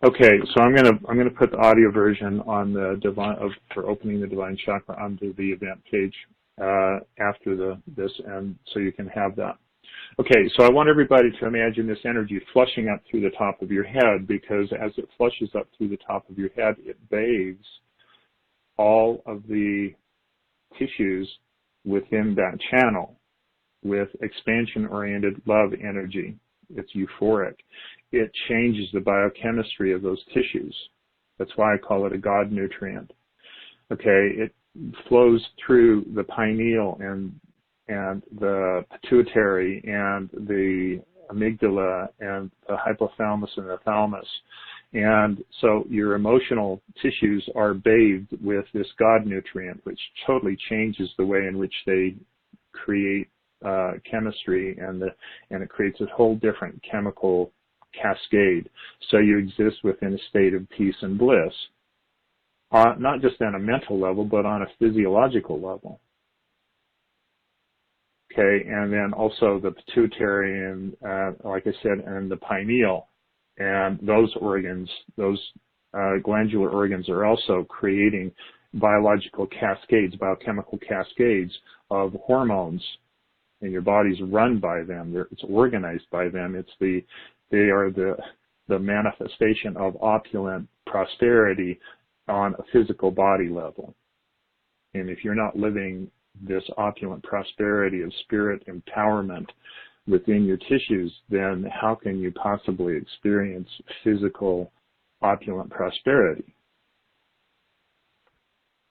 Okay, so I'm gonna put the audio version on the for opening the divine chakra onto the event page after this, and so you can have that. Okay, so I want everybody to imagine this energy flushing up through the top of your head, because as it flushes up through the top of your head, it bathes all of the tissues within that channel with expansion-oriented love energy. It's euphoric. It changes the biochemistry of those tissues. That's why I call it a God nutrient. Okay, it flows through the pineal and the pituitary and the amygdala and the hypothalamus and the thalamus. And so your emotional tissues are bathed with this God nutrient, which totally changes the way in which they create chemistry, and it creates a whole different chemical cascade. So you exist within a state of peace and bliss, not just on a mental level, but on a physiological level. Okay, and then also the pituitary and, like I said, and the pineal, and those organs, those glandular organs are also creating biological cascades, biochemical cascades of hormones, and your body's run by them. It's organized by them. They are the manifestation of opulent prosperity on a physical body level. And if you're not living this opulent prosperity of spirit empowerment within your tissues, then how can you possibly experience physical opulent prosperity?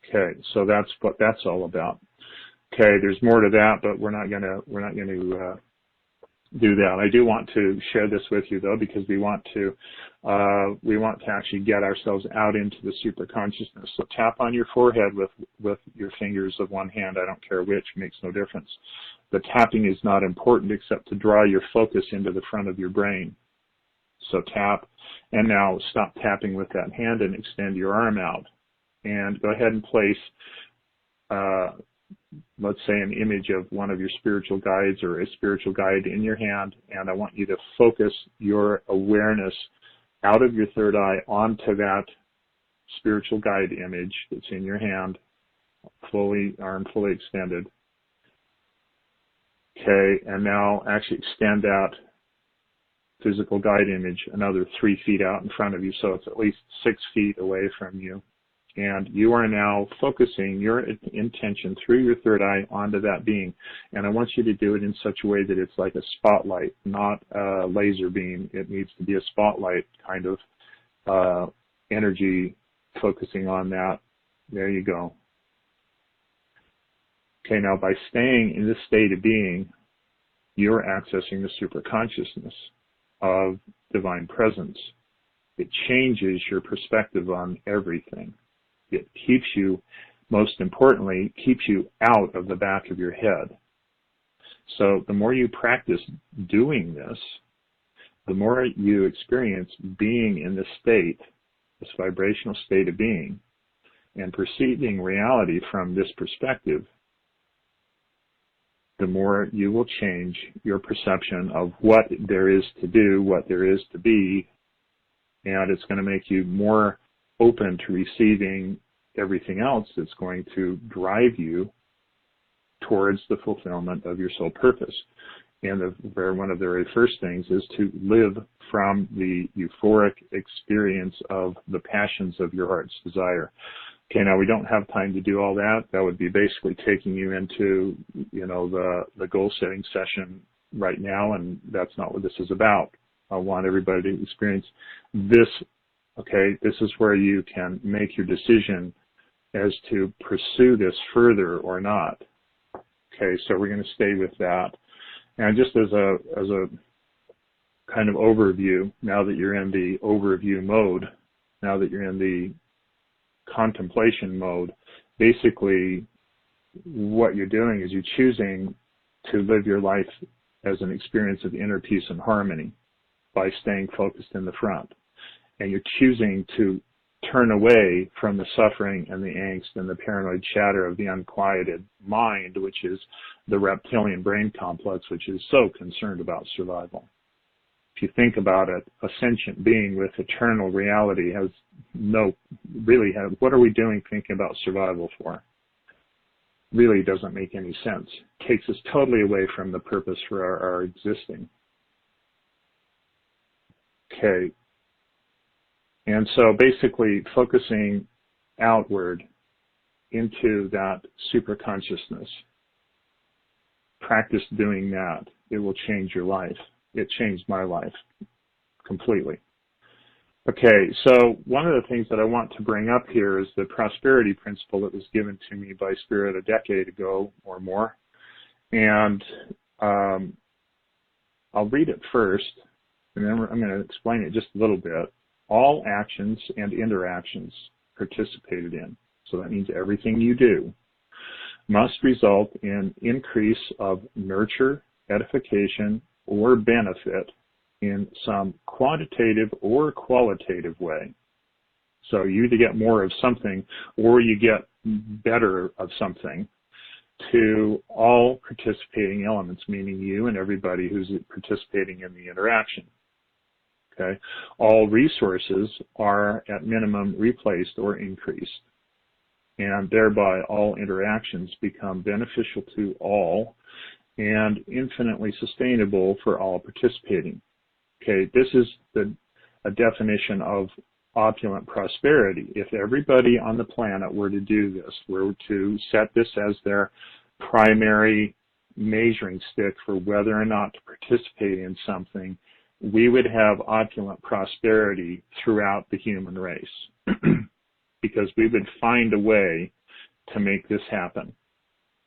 Okay, so that's what that's all about. Okay, there's more to that, but we're not going to do that. I do want to share this with you though, because we want to actually get ourselves out into the super consciousness. So tap on your forehead with your fingers of one hand. I don't care which, makes no difference. The tapping is not important except to draw your focus into the front of your brain. So tap, and now stop tapping with that hand and extend your arm out. And go ahead and place, let's say, an image of one of your spiritual guides or a spiritual guide in your hand, and I want you to focus your awareness out of your third eye onto that spiritual guide image that's in your hand, arm fully extended. Okay, and now actually extend that physical guide image another 3 feet out in front of you, so it's at least 6 feet away from you. And you are now focusing your intention through your third eye onto that being. And I want you to do it in such a way that it's like a spotlight, not a laser beam. It needs to be a spotlight kind of energy focusing on that. There you go. Okay, now by staying in this state of being, you're accessing the super consciousness of divine presence. It changes your perspective on everything. It keeps you, most importantly, keeps you out of the back of your head. So the more you practice doing this, the more you experience being in this state, this vibrational state of being, and perceiving reality from this perspective, the more you will change your perception of what there is to do, what there is to be, and it's going to make you more open to receiving everything else that's going to drive you towards the fulfillment of your soul purpose. And one of the very first things is to live from the euphoric experience of the passions of your heart's desire. Okay, now we don't have time to do all that. That would be basically taking you into, the goal-setting session right now, and that's not what this is about. I want everybody to experience this. Okay, this is where you can make your decision as to pursue this further or not. Okay, so we're going to stay with that. And just as a kind of overview, now that you're in the overview mode, now that you're in the contemplation mode, basically what you're doing is you're choosing to live your life as an experience of inner peace and harmony by staying focused in the front. And you're choosing to turn away from the suffering and the angst and the paranoid chatter of the unquieted mind, which is the reptilian brain complex, which is so concerned about survival. If you think about it, a sentient being with eternal reality what are we doing thinking about survival for? Really doesn't make any sense. Takes us totally away from the purpose for our existing. Okay. And so basically focusing outward into that super consciousness. Practice doing that. It will change your life. It changed my life completely. Okay, so one of the things that I want to bring up here is the prosperity principle that was given to me by Spirit a decade ago or more. And I'll read it first, and then I'm going to explain it just a little bit. All actions and interactions participated in, so that means everything you do, must result in increase of nurture, edification, or benefit in some quantitative or qualitative way. So you either get more of something or you get better of something to all participating elements, meaning you and everybody who's participating in the interaction. Okay. All resources are at minimum replaced or increased, and thereby all interactions become beneficial to all and infinitely sustainable for all participating. Okay, this is a definition of opulent prosperity. If everybody on the planet were to do this, were to set this as their primary measuring stick for whether or not to participate in something, we would have opulent prosperity throughout the human race because we would find a way to make this happen.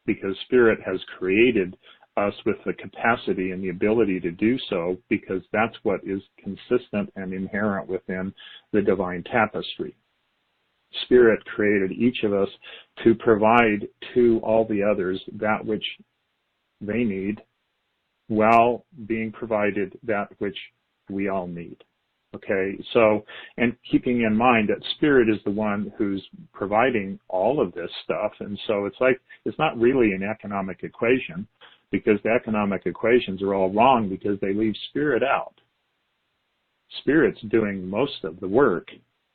because Spirit has created us with the capacity and the ability to do so, because that's what is consistent and inherent within the divine tapestry. Spirit created each of us to provide to all the others that which they need, while being provided that which we all need. Okay, so, and keeping in mind that Spirit is the one who's providing all of this stuff, and so it's like, it's not really an economic equation, because the economic equations are all wrong because they leave Spirit out. Spirit's doing most of the work,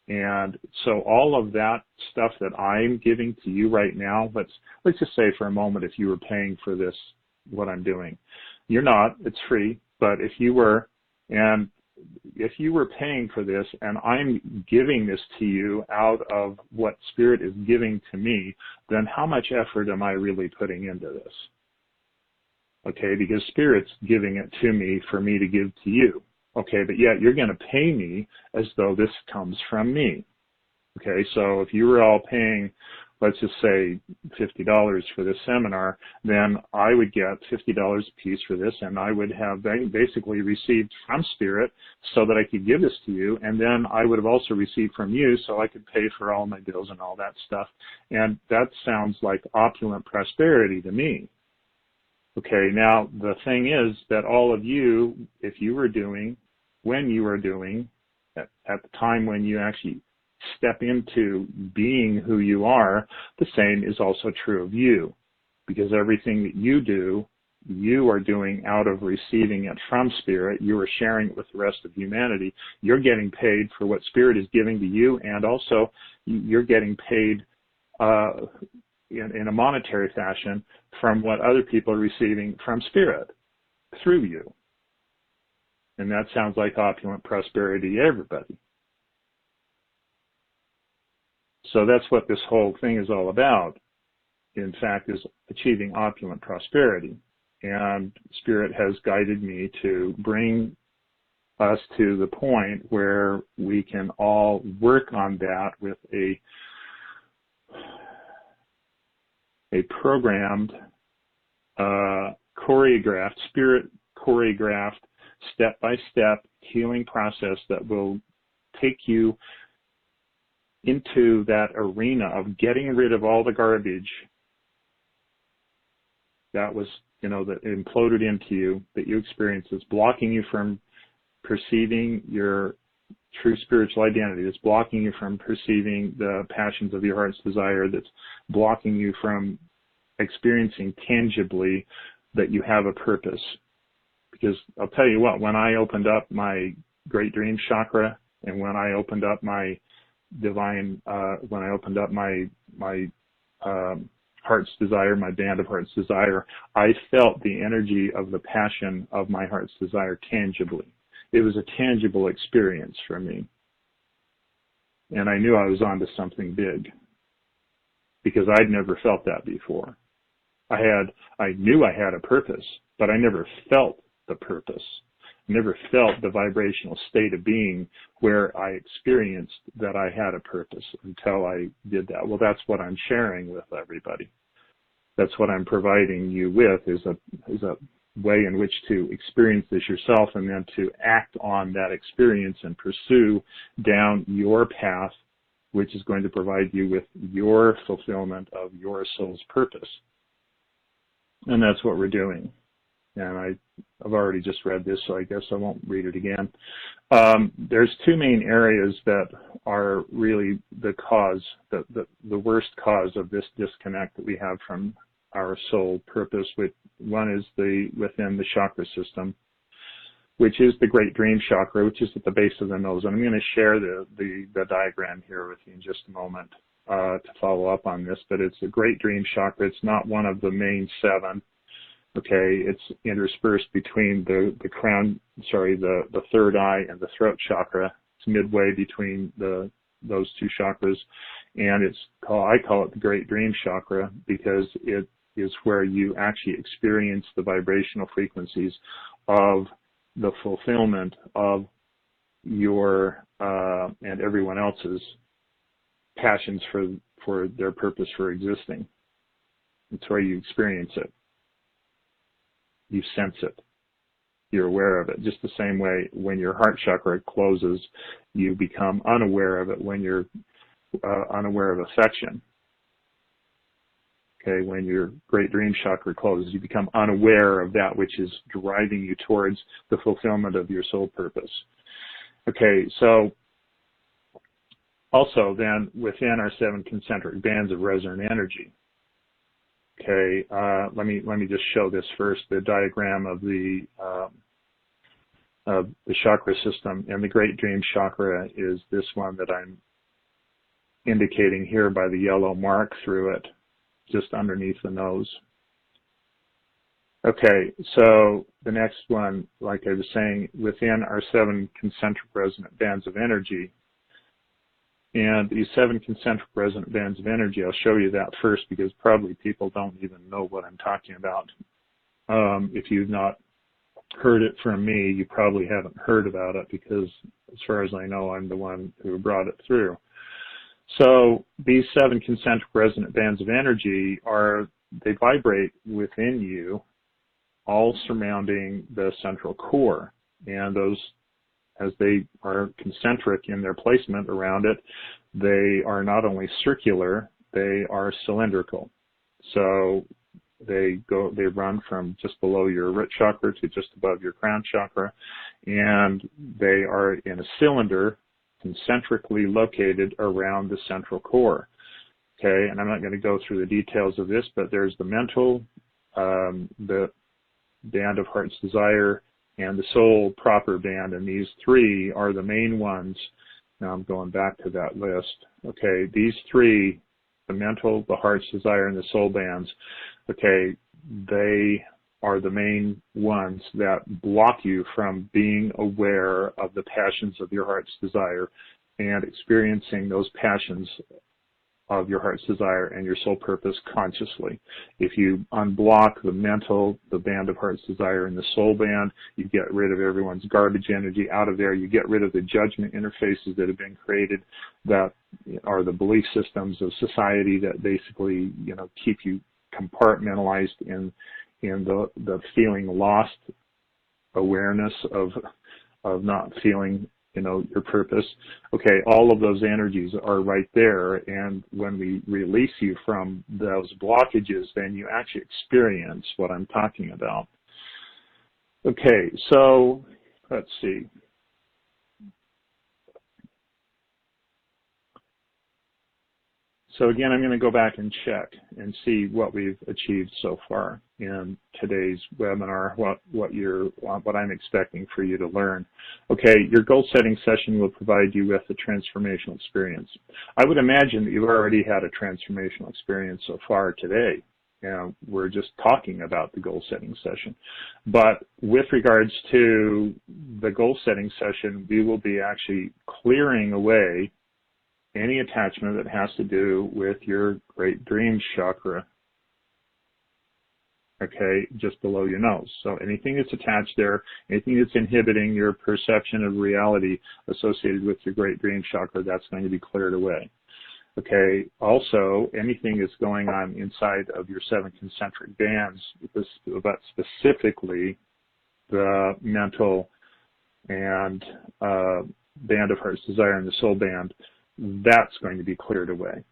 and so all of that stuff that I'm giving to you right now, let's just say for a moment, if you were paying for this, what I'm doing. You're not, it's free, but if you were, and if you were paying for this and I'm giving this to you out of what Spirit is giving to me, then how much effort am I really putting into this? Okay, because Spirit's giving it to me for me to give to you. Okay, but yet you're going to pay me as though this comes from me. Okay, so if you were all paying, let's just say $50 for this seminar, then I would get $50 a piece for this, and I would have basically received from Spirit so that I could give this to you, and then I would have also received from you so I could pay for all my bills and all that stuff. And that sounds like opulent prosperity to me. Okay, now the thing is that all of you, if you were doing, when you were doing, at the time when you actually step into being who you are, the same is also true of you. Because everything that you do, you are doing out of receiving it from Spirit. You are sharing it with the rest of humanity. You're getting paid for what Spirit is giving to you, and also you're getting paid in a monetary fashion from what other people are receiving from Spirit through you. And that sounds like opulent prosperity to everybody. So that's what this whole thing is all about, in fact, is achieving opulent prosperity. And Spirit has guided me to bring us to the point where we can all work on that with a programmed, choreographed, Spirit choreographed, step-by-step healing process that will take you into that arena of getting rid of all the garbage that was, that imploded into you, that you experienced, that's blocking you from perceiving your true spiritual identity, that's blocking you from perceiving the passions of your heart's desire, that's blocking you from experiencing tangibly that you have a purpose. Because I'll tell you what, when I opened up my great dream chakra, and when I opened up my divine, when I opened up my heart's desire, my band of heart's desire, I felt the energy of the passion of my heart's desire tangibly. It was a tangible experience for me. And I knew I was onto something big, because I'd never felt that before. I knew I had a purpose, but I never felt the purpose. I never felt the vibrational state of being where I experienced that I had a purpose until I did that. Well, that's what I'm sharing with everybody. That's what I'm providing you with, is a way in which to experience this yourself, and then to act on that experience and pursue down your path, which is going to provide you with your fulfillment of your soul's purpose. And that's what we're doing. And I've already just read this, so I guess I won't read it again. There's two main areas that are really the cause, the worst cause of this disconnect that we have from our soul purpose. One is within the chakra system, which is the great dream chakra, which is at the base of the nose. And I'm going to share the diagram here with you in just a moment to follow up on this. But it's a great dream chakra. It's not one of the main seven. Okay, it's interspersed between the third eye and the throat chakra. It's midway between those two chakras, and I call it the great dream chakra, because it is where you actually experience the vibrational frequencies of the fulfillment of your and everyone else's passions for their purpose for existing. It's where you experience it. You sense it. You're aware of it. Just the same way when your heart chakra closes, you become unaware of it when you're unaware of affection. Okay, when your great dream chakra closes, you become unaware of that which is driving you towards the fulfillment of your soul purpose. Okay, so also then within our 7 concentric bands of resonant energy. Okay, let me just show this first, the diagram of the chakra system. And the great dream chakra is this one that I'm indicating here by the yellow mark through it, just underneath the nose. Okay, so the next one, like I was saying, within our 7 concentric resonant bands of energy. And these 7 concentric resonant bands of energy, I'll show you that first because probably people don't even know what I'm talking about. If you've not heard it from me, you probably haven't heard about it because as far as I know, I'm the one who brought it through. So these 7 concentric resonant bands of energy they vibrate within you, all surrounding the central core. And those, as they are concentric in their placement around it, they are not only circular, they are cylindrical. So they run from just below your root chakra to just above your crown chakra, and they are in a cylinder concentrically located around the central core. Okay, and I'm not going to go through the details of this, but there's the mental, the band of heart's desire, and the soul proper band, and these 3 are the main ones. Now I'm going back to that list. Okay, these 3, the mental, the heart's desire, and the soul bands, okay, they are the main ones that block you from being aware of the passions of your heart's desire and experiencing those passions of your heart's desire and your soul purpose consciously. If you unblock the mental, the band of heart's desire, and the soul band, you get rid of everyone's garbage energy out of there. You get rid of the judgment interfaces that have been created that are the belief systems of society that basically, keep you compartmentalized in the feeling lost awareness of not feeling your purpose. Okay, all of those energies are right there, and when we release you from those blockages, then you actually experience what I'm talking about. Okay, so let's see. So again, I'm going to go back and check and see what we've achieved so far in today's webinar, what I'm expecting for you to learn. Okay, your goal setting session will provide you with a transformational experience. I would imagine that you've already had a transformational experience so far today. We're just talking about the goal setting session. But with regards to the goal setting session, we will be actually clearing away any attachment that has to do with your great dreams chakra, okay, just below your nose. So anything that's attached there, anything that's inhibiting your perception of reality associated with your great dreams chakra, that's going to be cleared away. Okay, also anything that's going on inside of your 7 concentric bands, but specifically the mental and band of heart's desire and the soul band, that's going to be cleared away.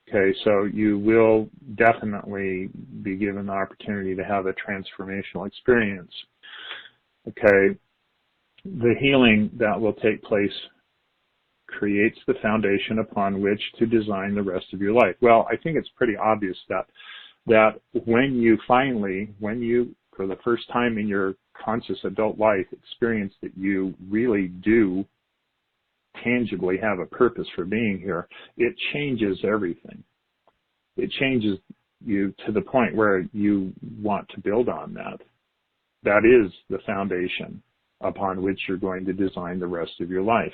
Okay, so you will definitely be given the opportunity to have a transformational experience. Okay, the healing that will take place creates the foundation upon which to design the rest of your life. Well, I think it's pretty obvious that when you, for the first time in your conscious adult life, experience that you really do tangibly have a purpose for being here, it changes everything. It changes you to the point where you want to build on that. That is the foundation upon which you're going to design the rest of your life.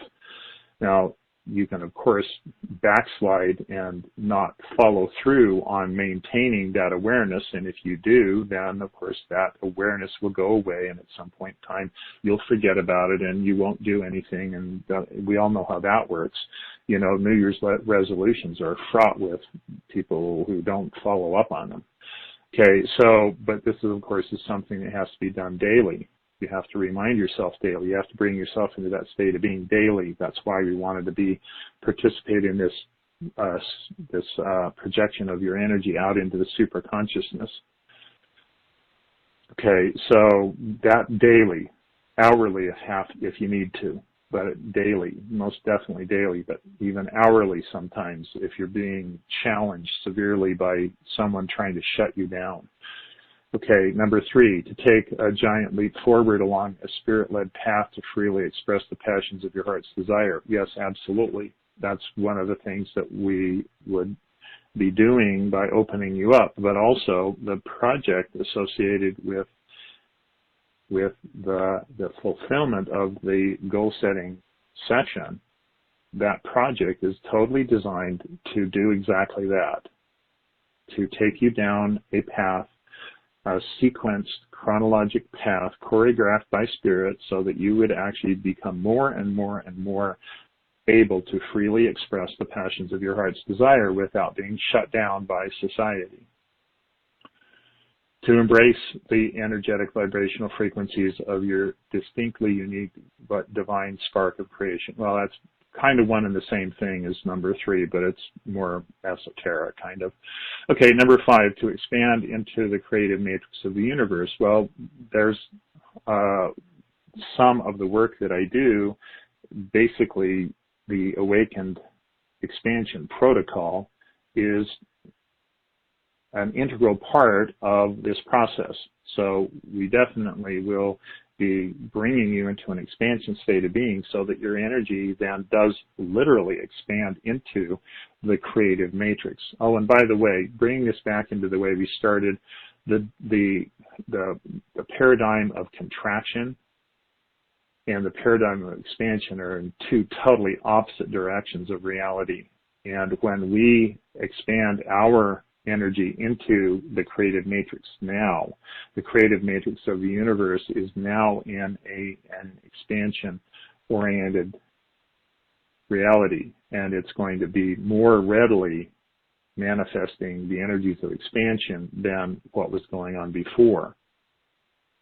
Now, you can, of course, backslide and not follow through on maintaining that awareness. And if you do, then, of course, that awareness will go away. And at some point in time, you'll forget about it and you won't do anything. And we all know how that works. You know, New Year's resolutions are fraught with people who don't follow up on them. Okay, so, but this is, of course, is something that has to be done daily. You have to remind yourself daily. You have to bring yourself into that state of being daily. That's why we wanted to be participate in this projection of your energy out into the super consciousness. Okay, so that daily, hourly if you need to, but daily, most definitely daily, but even hourly sometimes if you're being challenged severely by someone trying to shut you down. Okay, number 3, to take a giant leap forward along a spirit-led path to freely express the passions of your heart's desire. Yes, absolutely. That's one of the things that we would be doing by opening you up, but also the project associated with the fulfillment of the goal-setting session. That project is totally designed to do exactly that, to take you down a path, a sequenced chronologic path choreographed by spirit so that you would actually become more and more and more able to freely express the passions of your heart's desire without being shut down by society. To embrace the energetic vibrational frequencies of your distinctly unique but divine spark of creation. Well, that's kind of one and the same thing as number 3, but it's more esoteric, kind of. Okay, number 5, to expand into the creative matrix of the universe. Well, there's some of the work that I do, basically the awakened expansion protocol is an integral part of this process. So we definitely will be bringing you into an expansion state of being so that your energy then does literally expand into the creative matrix. Oh, and by the way, bringing this back into the way we started, the paradigm of contraction and the paradigm of expansion are in 2 totally opposite directions of reality. And when we expand our energy into the creative matrix now, the creative matrix of the universe is now in an expansion-oriented reality, and it's going to be more readily manifesting the energies of expansion than what was going on before.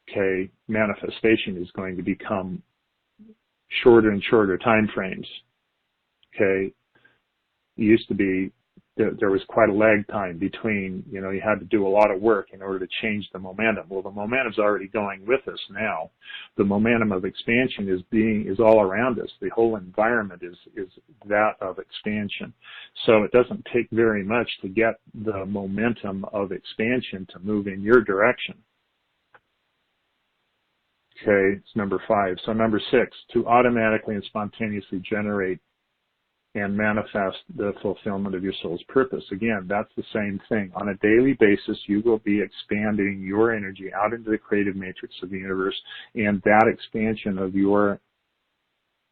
Okay, manifestation is going to become shorter and shorter time frames. Okay, it used to be there was quite a lag time between, you had to do a lot of work in order to change the momentum. Well, the momentum's already going with us now. The momentum of expansion is all around us. The whole environment is that of expansion. So it doesn't take very much to get the momentum of expansion to move in your direction. Okay, it's number 5. So number 6, to automatically and spontaneously generate and manifest the fulfillment of your soul's purpose. Again, that's the same thing. On a daily basis, you will be expanding your energy out into the creative matrix of the universe, and that expansion of your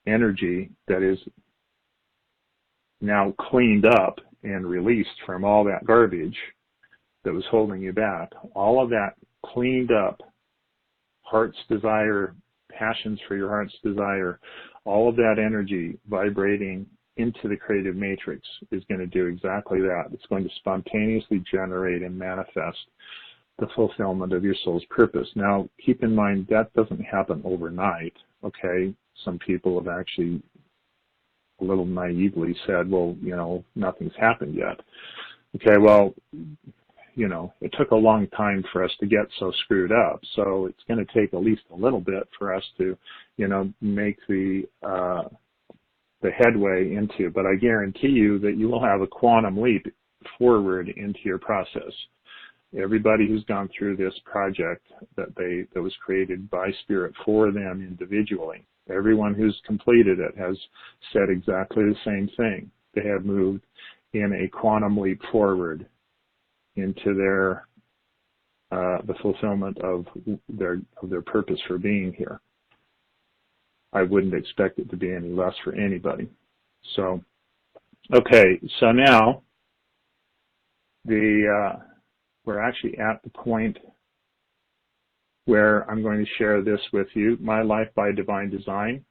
energy that is now cleaned up and released from all that garbage that was holding you back, all of that cleaned up heart's desire, passions for your heart's desire, all of that energy vibrating into the creative matrix is going to do exactly that. It's going to spontaneously generate and manifest the fulfillment of your soul's purpose. Now, keep in mind that doesn't happen overnight, okay? Some people have actually a little naively said, well, nothing's happened yet. Okay, well, it took a long time for us to get so screwed up, so it's going to take at least a little bit for us to, make the headway into, but I guarantee you that you will have a quantum leap forward into your process. Everybody who's gone through this project that was created by Spirit for them individually, everyone who's completed it has said exactly the same thing. They have moved in a quantum leap forward into their the fulfillment of their purpose for being here. I wouldn't expect it to be any less for anybody. So, okay, so now we're actually at the point where I'm going to share this with you, My Life by Divine Design.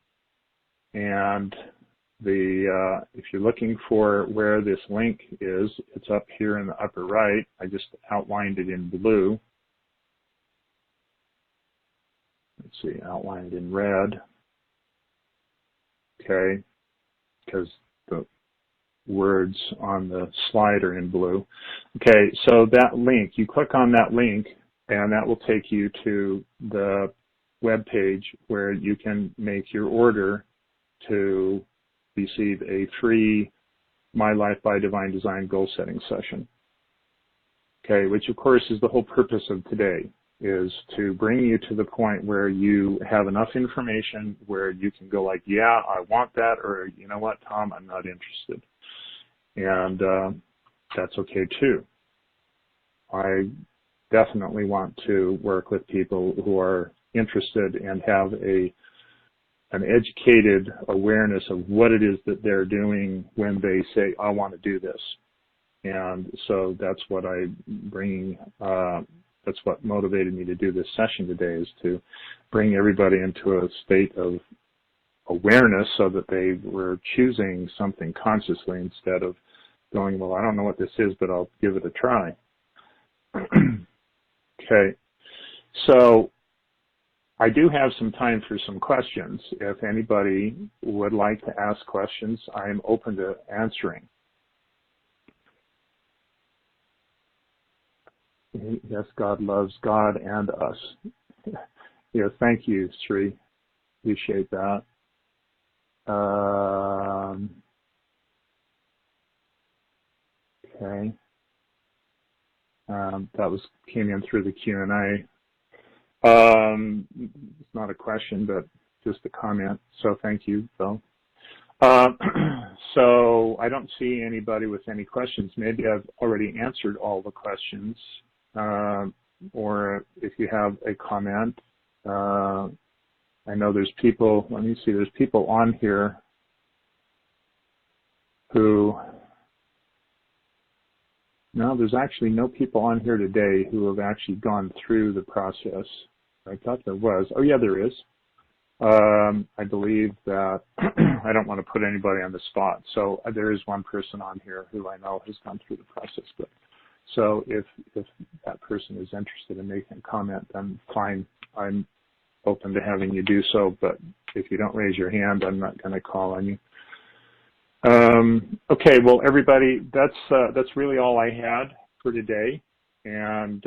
And if you're looking for where this link is, it's up here in the upper right. I just outlined it in blue. Let's see, outlined in red. Okay, because the words on the slide are in blue. Okay, so that link, you click on that link, and that will take you to the web page where you can make your order to receive a free My Life by Divine Design goal setting session. Okay, which of course is the whole purpose of today, is to bring you to the point where you have enough information where you can go like, yeah, I want that, or you know what, Tom, I'm not interested. And that's okay too. I definitely want to work with people who are interested and have an educated awareness of what it is that they're doing when they say, I want to do this. And so that's what I'm bringing, that's what motivated me to do this session today, is to bring everybody into a state of awareness so that they were choosing something consciously instead of going, well, I don't know what this is, but I'll give it a try. Okay, so I do have some time for some questions. If anybody would like to ask questions, I am open to answering. Yes, God loves God and us. Yes, thank you, Sri. Appreciate that. Okay. That came in through the Q&A. It's not a question, but just a comment. So thank you, Phil. So I don't see anybody with any questions. Maybe I've already answered all the questions. Or if you have a comment, I know there's people, let me see, there's people on here who, no, there's actually no people on here today who have actually gone through the process. I thought there was. Oh, yeah, there is. I believe that I don't want to put anybody on the spot. So there is one person on here who I know has gone through the process. But so if that person is interested in making a comment, then fine. I'm open to having you do so. But if you don't raise your hand, I'm not going to call on you. Okay, well, everybody, that's really all I had for today. And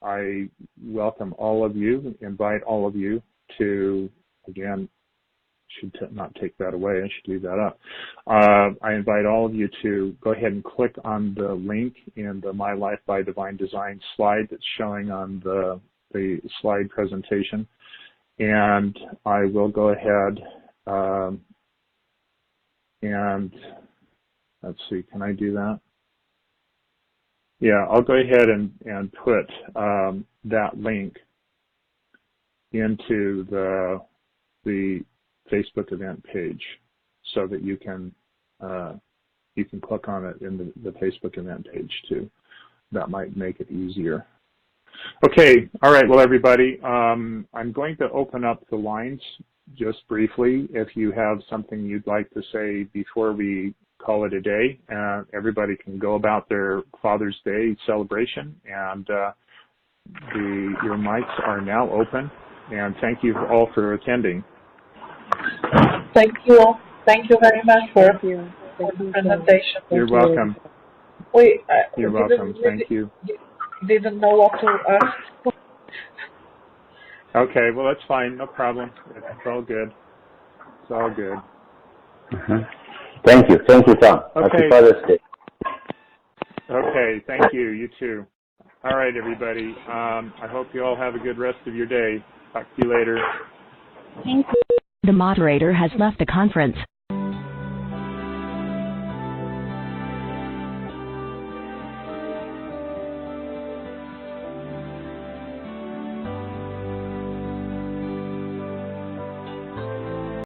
I welcome all of you, invite all of you to, again, should not take that away, I should leave that up. I invite all of you to go ahead and click on the link in the My Life by Divine Design slide that's showing on the slide presentation. And I will go ahead and let's see, can I do that? Yeah, I'll go ahead and put that link into the Facebook event page so that you can click on it in the Facebook event page too. That might make it easier. Okay, all right, well, everybody, I'm going to open up the lines just briefly. If you have something you'd like to say before we call it a day, everybody can go about their Father's Day celebration, and your mics are now open, and thank you all for attending. Thank you all. Thank you very much for the presentation. You're welcome. You're welcome. Thank you. Didn't know what to ask. Okay, well, that's fine. No problem. It's all good. It's all good. Thank you. Thank you, Tom. Okay. Happy Father's Day. Okay, thank you. You too. All right, everybody. I hope you all have a good rest of your day. Talk to you later. Thank you. The moderator has left the conference.